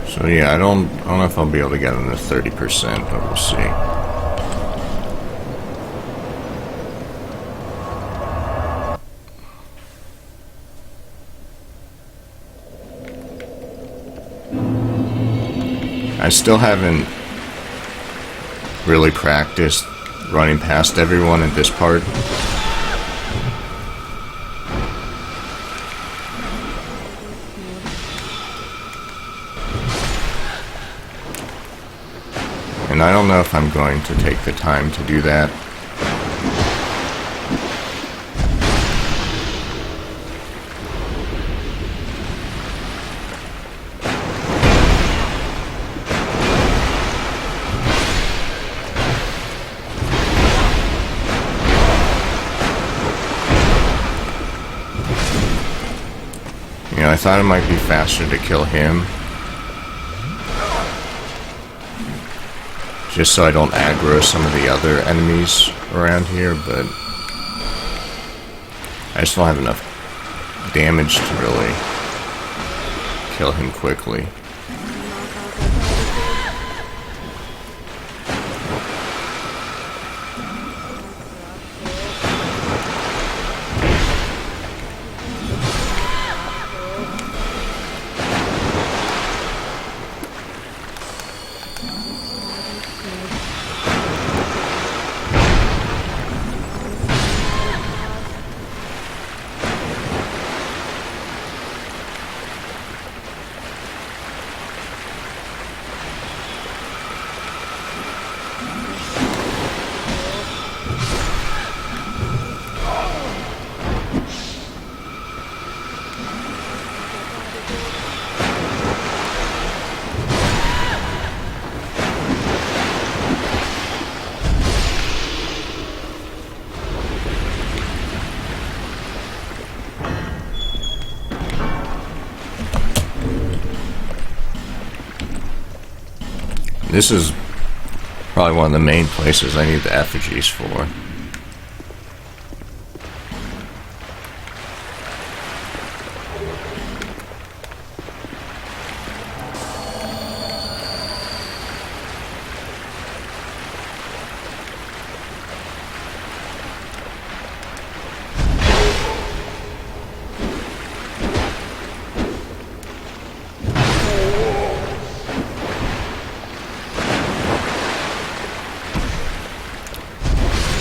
So yeah, I don't know if I'll be able to get them to 30%, but we'll see. I still haven't really practiced running past everyone at this part. And I don't know if I'm going to take the time to do that. You know, I thought it might be faster to kill him, just so I don't aggro some of the other enemies around here, but I just don't have enough damage to really kill him quickly. This is probably one of the main places I need the effigies for.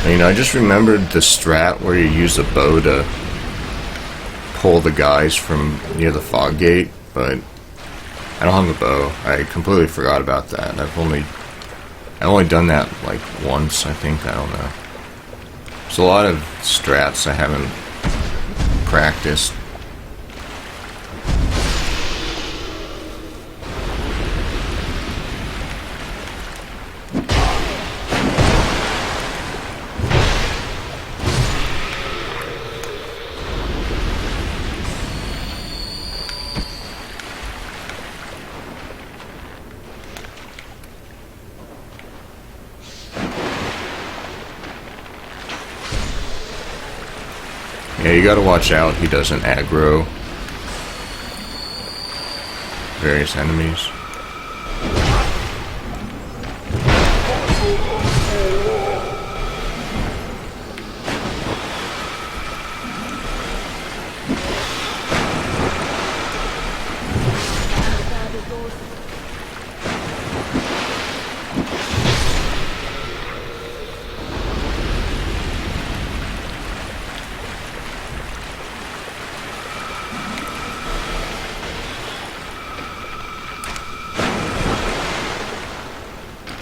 You know, I just remembered the strat where you use a bow to pull the guys from near the fog gate, but I don't have a bow. I completely forgot about that. I've only done that like once, I think. I don't know. There's a lot of strats I haven't practiced. Yeah, you gotta watch out he doesn't aggro various enemies.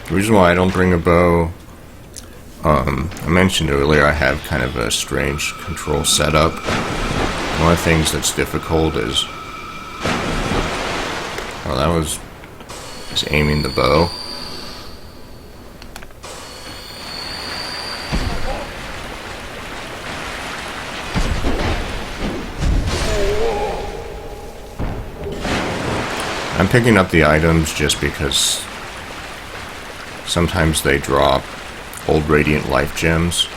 The reason why I don't bring a bow, I mentioned earlier I have kind of a strange control setup. One of the things that's difficult is, well, that was just aiming the bow. I'm picking up the items just because sometimes they drop old Radiant Life Gems.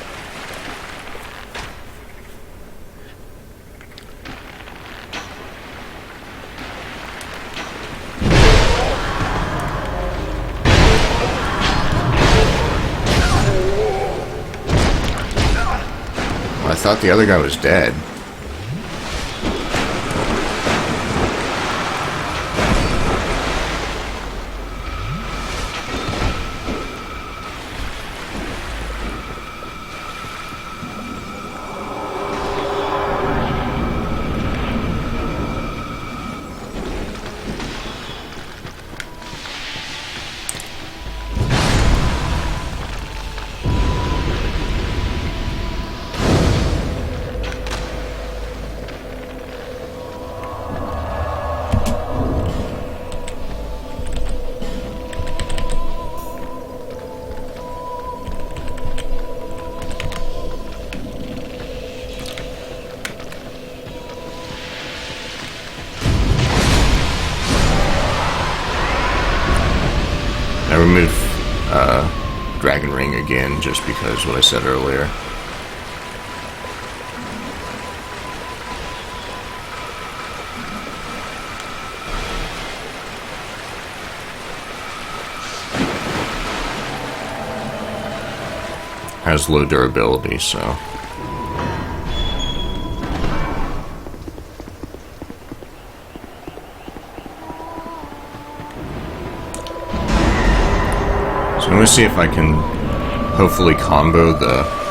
Well, I thought the other guy was dead. I removed Dragon Ring again just because what I said earlier. has low durability, so. So I'm gonna see if I can hopefully combo the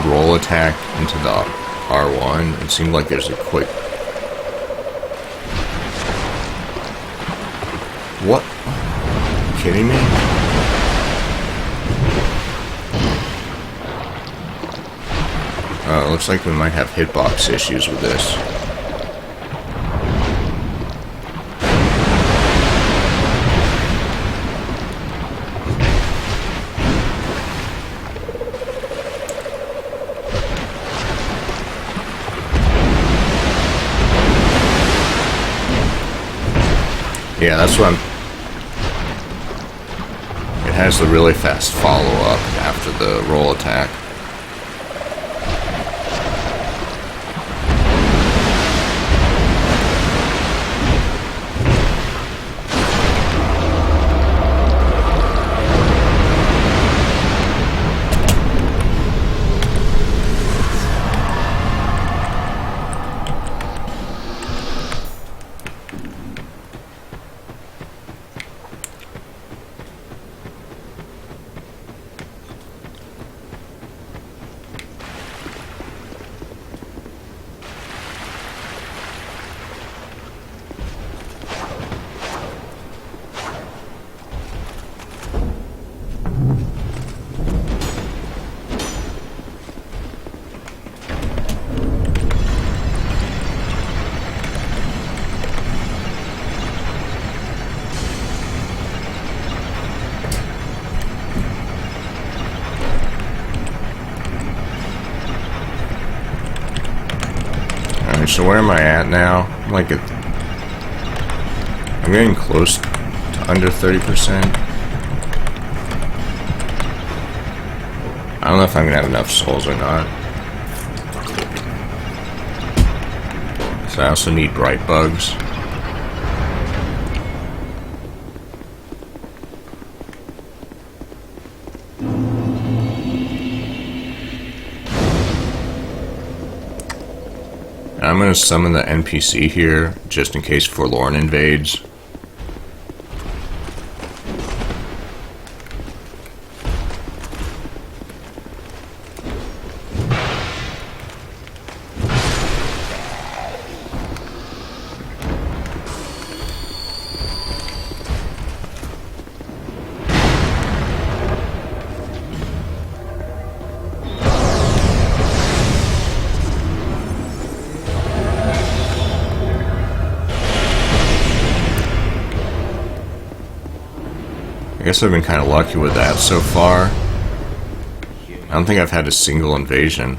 roll attack into the R1. It seemed like there's a quick. What? Are you kidding me? Oh, it looks like we might have hitbox issues with this. Yeah, that's what I'm. It has the really fast follow-up after the roll attack. So where am I at now? I'm like I'm getting close to under 30%. I don't know if I'm gonna have enough souls or not. So I also need bright bugs. I'm going to summon the NPC here, just in case Forlorn invades. I guess I've been kind of lucky with that so far. I don't think I've had a single invasion.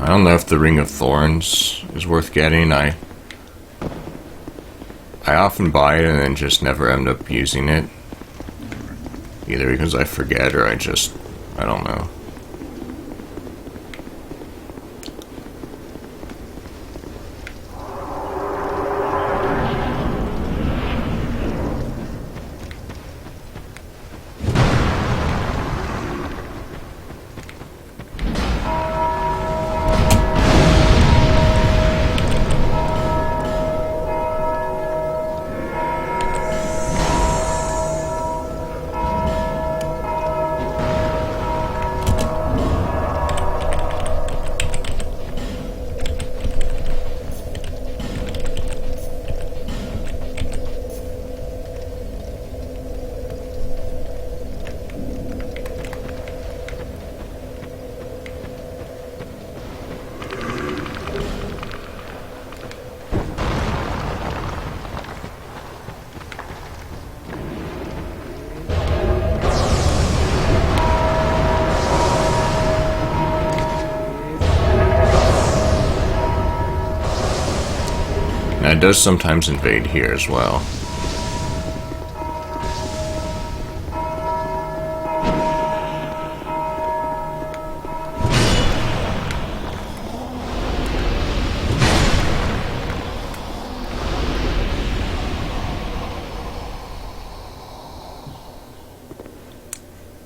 I don't know if the Ring of Thorns is worth getting. I often buy it and then just never end up using it. Either because I forget or I don't know. Now, it does sometimes invade here as well.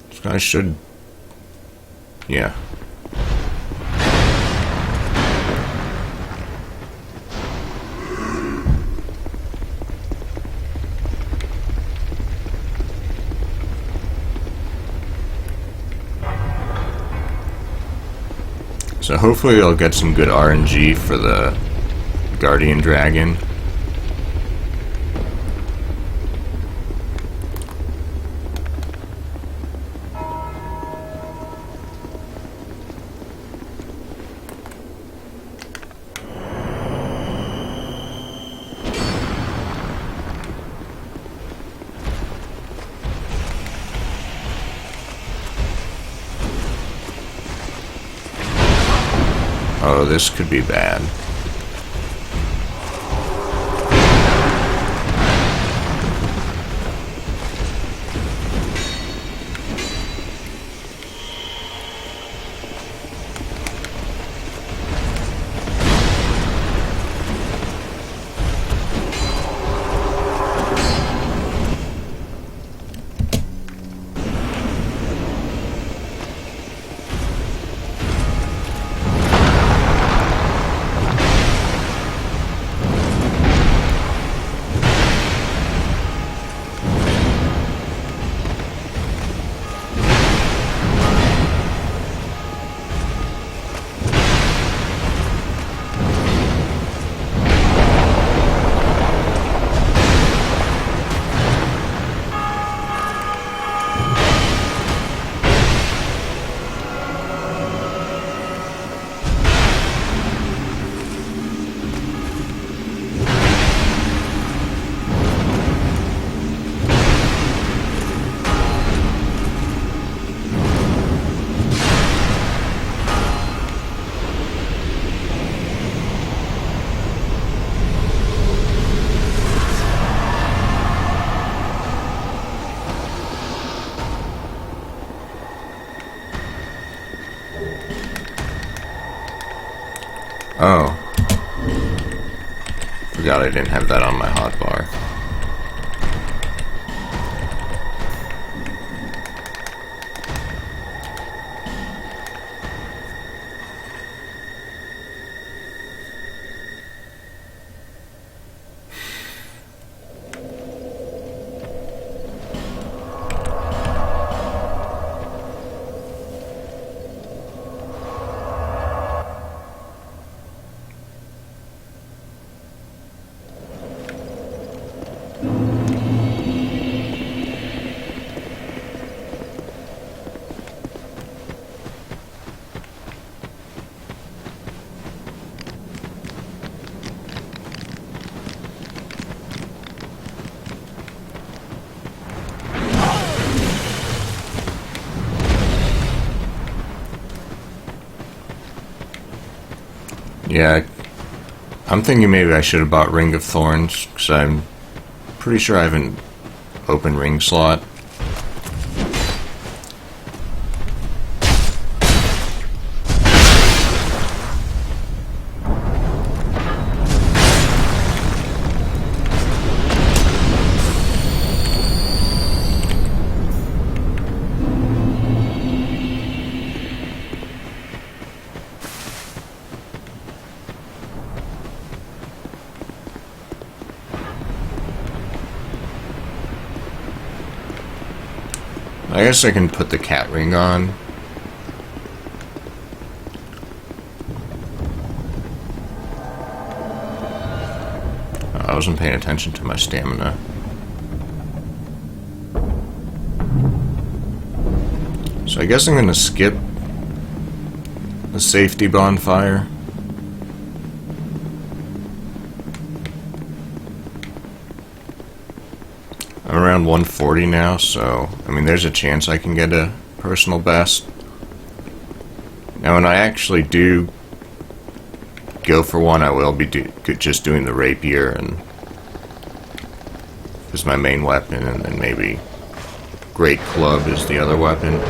This guy should... yeah. So hopefully I'll get some good RNG for the Guardian Dragon. Oh, this could be bad. Oh. Forgot I didn't have that on my hotbar. Yeah, I'm thinking maybe I should have bought Ring of Thorns, because I'm pretty sure I haven't opened Ring Slot. I guess I can put the cat ring on. Oh, I wasn't paying attention to my stamina. So I guess I'm gonna skip the safety bonfire. I'm around 140 now, so, I mean, there's a chance I can get a personal best. Now, when I actually do go for one, I will be just doing the rapier and is my main weapon, and then maybe great club is the other weapon.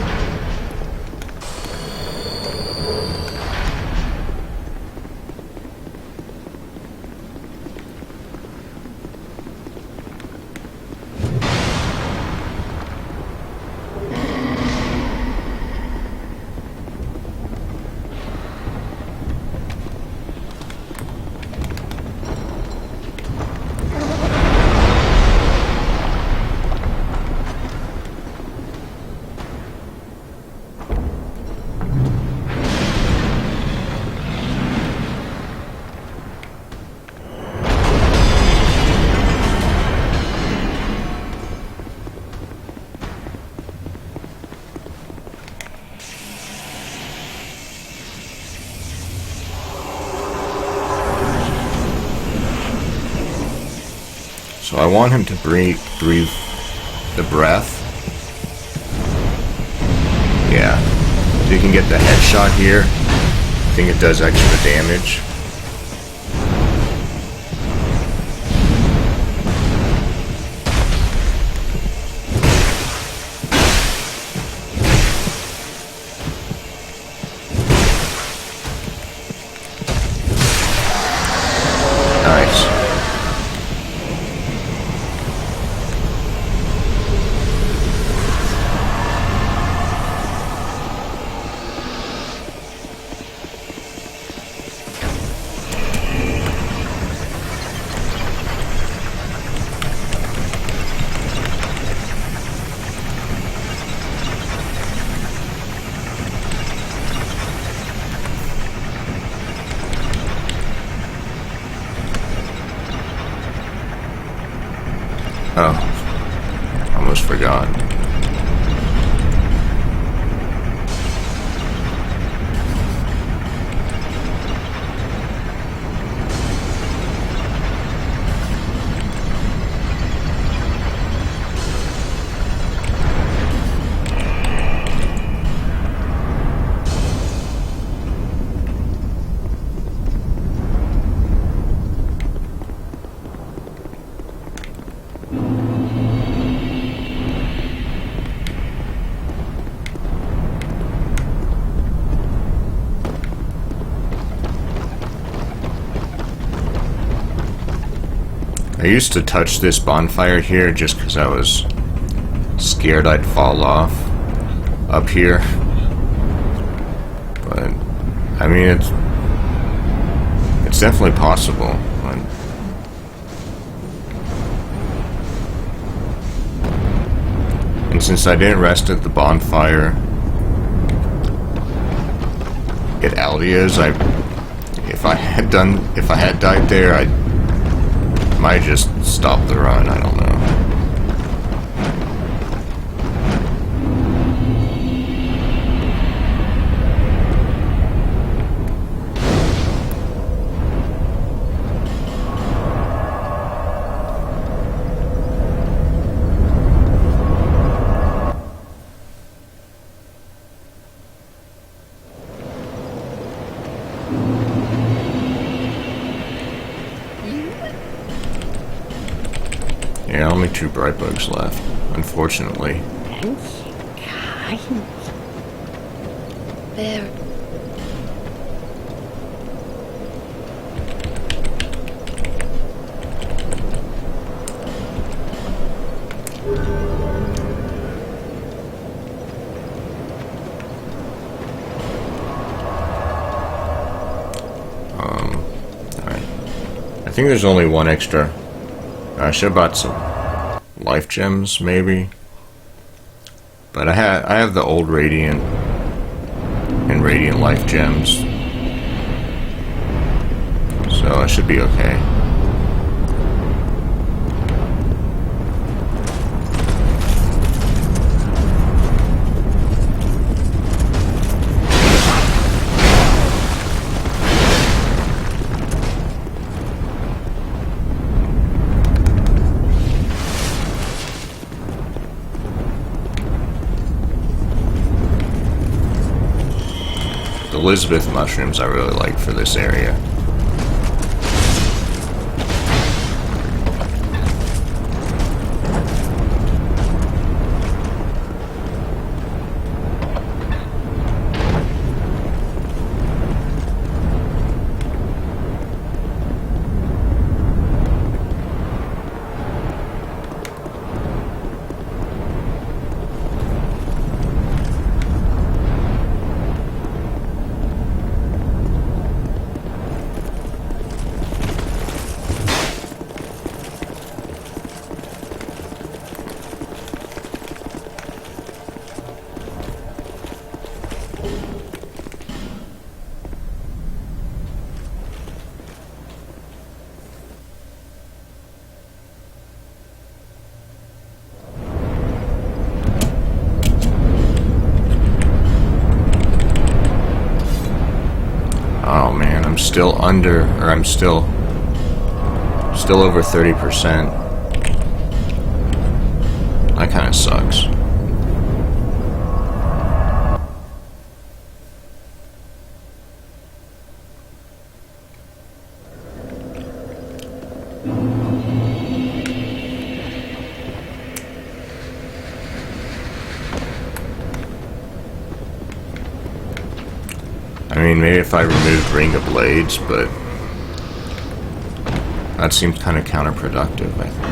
So I want him to breathe the breath. Yeah. So you can get the headshot here. I think it does extra damage. Nice. Oh, almost forgot. I used to touch this bonfire here just because I was scared I'd fall off up here. But, I mean, it's definitely possible. And since I didn't rest at the bonfire at Aldia's, if I had died there, I might just stop the run, I don't know. Yeah, only 2 bright bugs left, unfortunately. There. Alright. I think there's only 1 extra. I should have bought some life gems, maybe. But I have the old Radiant and Radiant life gems, so I should be okay. Elizabeth mushrooms I really like for this area. still under, or I'm still over 30%. That kind of sucks. I mean, maybe if I removed Ring of Blades, but that seems kind of counterproductive, I think.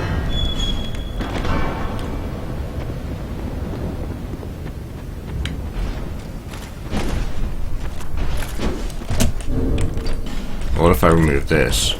What if I remove this?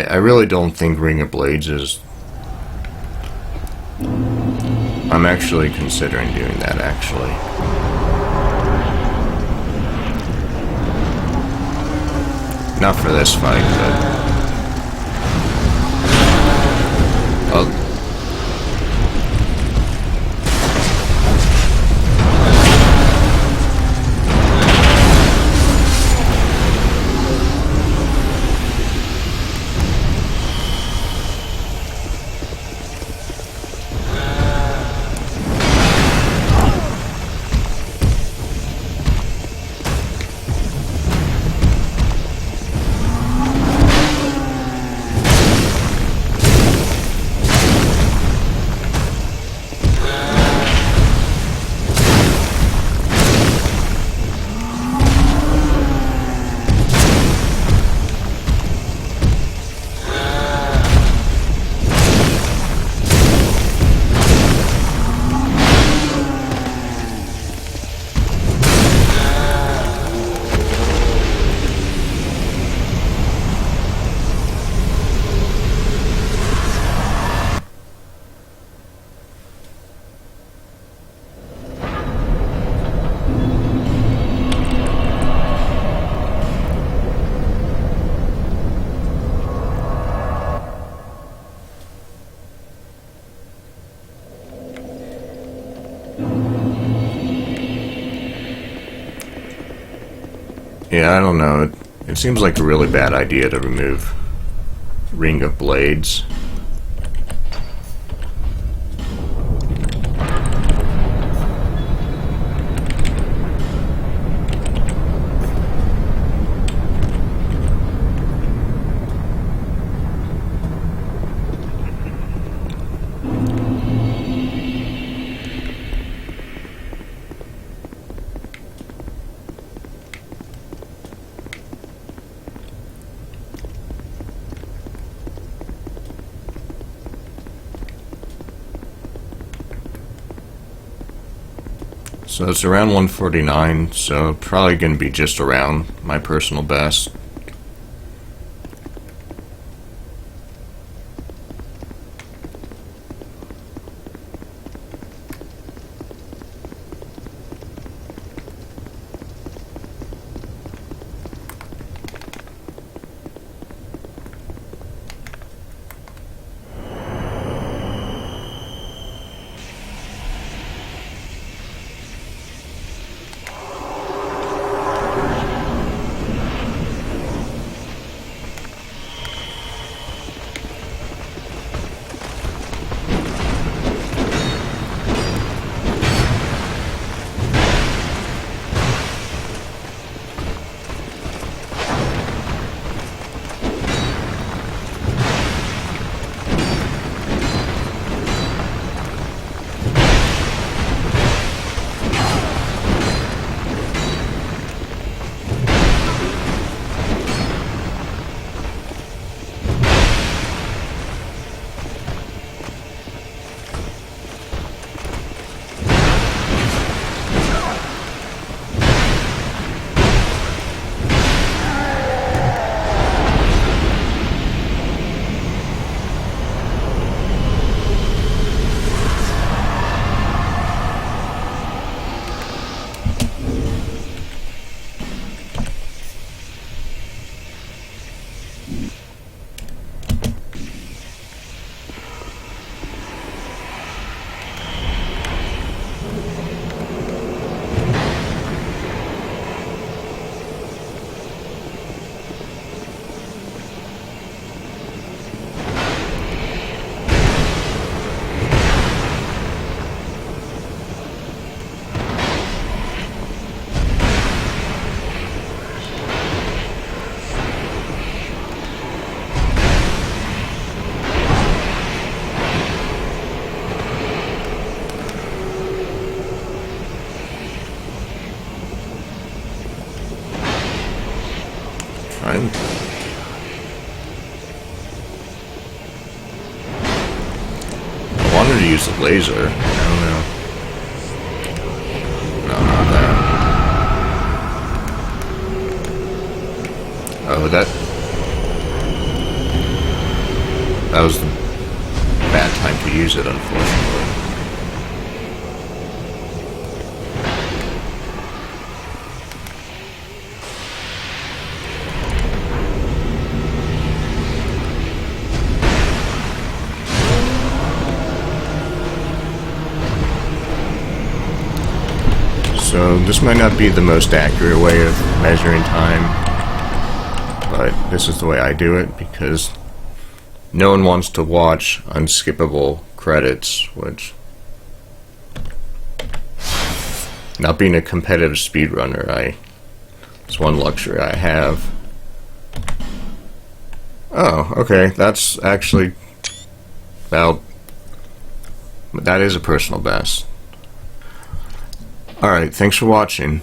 I really don't think Ring of Blades is... I'm actually considering doing that, actually. Not for this fight, but... Yeah, I don't know. It seems like a really bad idea to remove Ring of Blades. So it's around 149, so probably going to be just around my personal best. wanted to use the laser. I don't know. No, not that. Oh, that was the bad time to use it, unfortunately. So this might not be the most accurate way of measuring time, but this is the way I do it because no one wants to watch unskippable credits, which, not being a competitive speedrunner, it's one luxury I have. Oh, okay, that's actually about, that is a personal best. Alright, thanks for watching.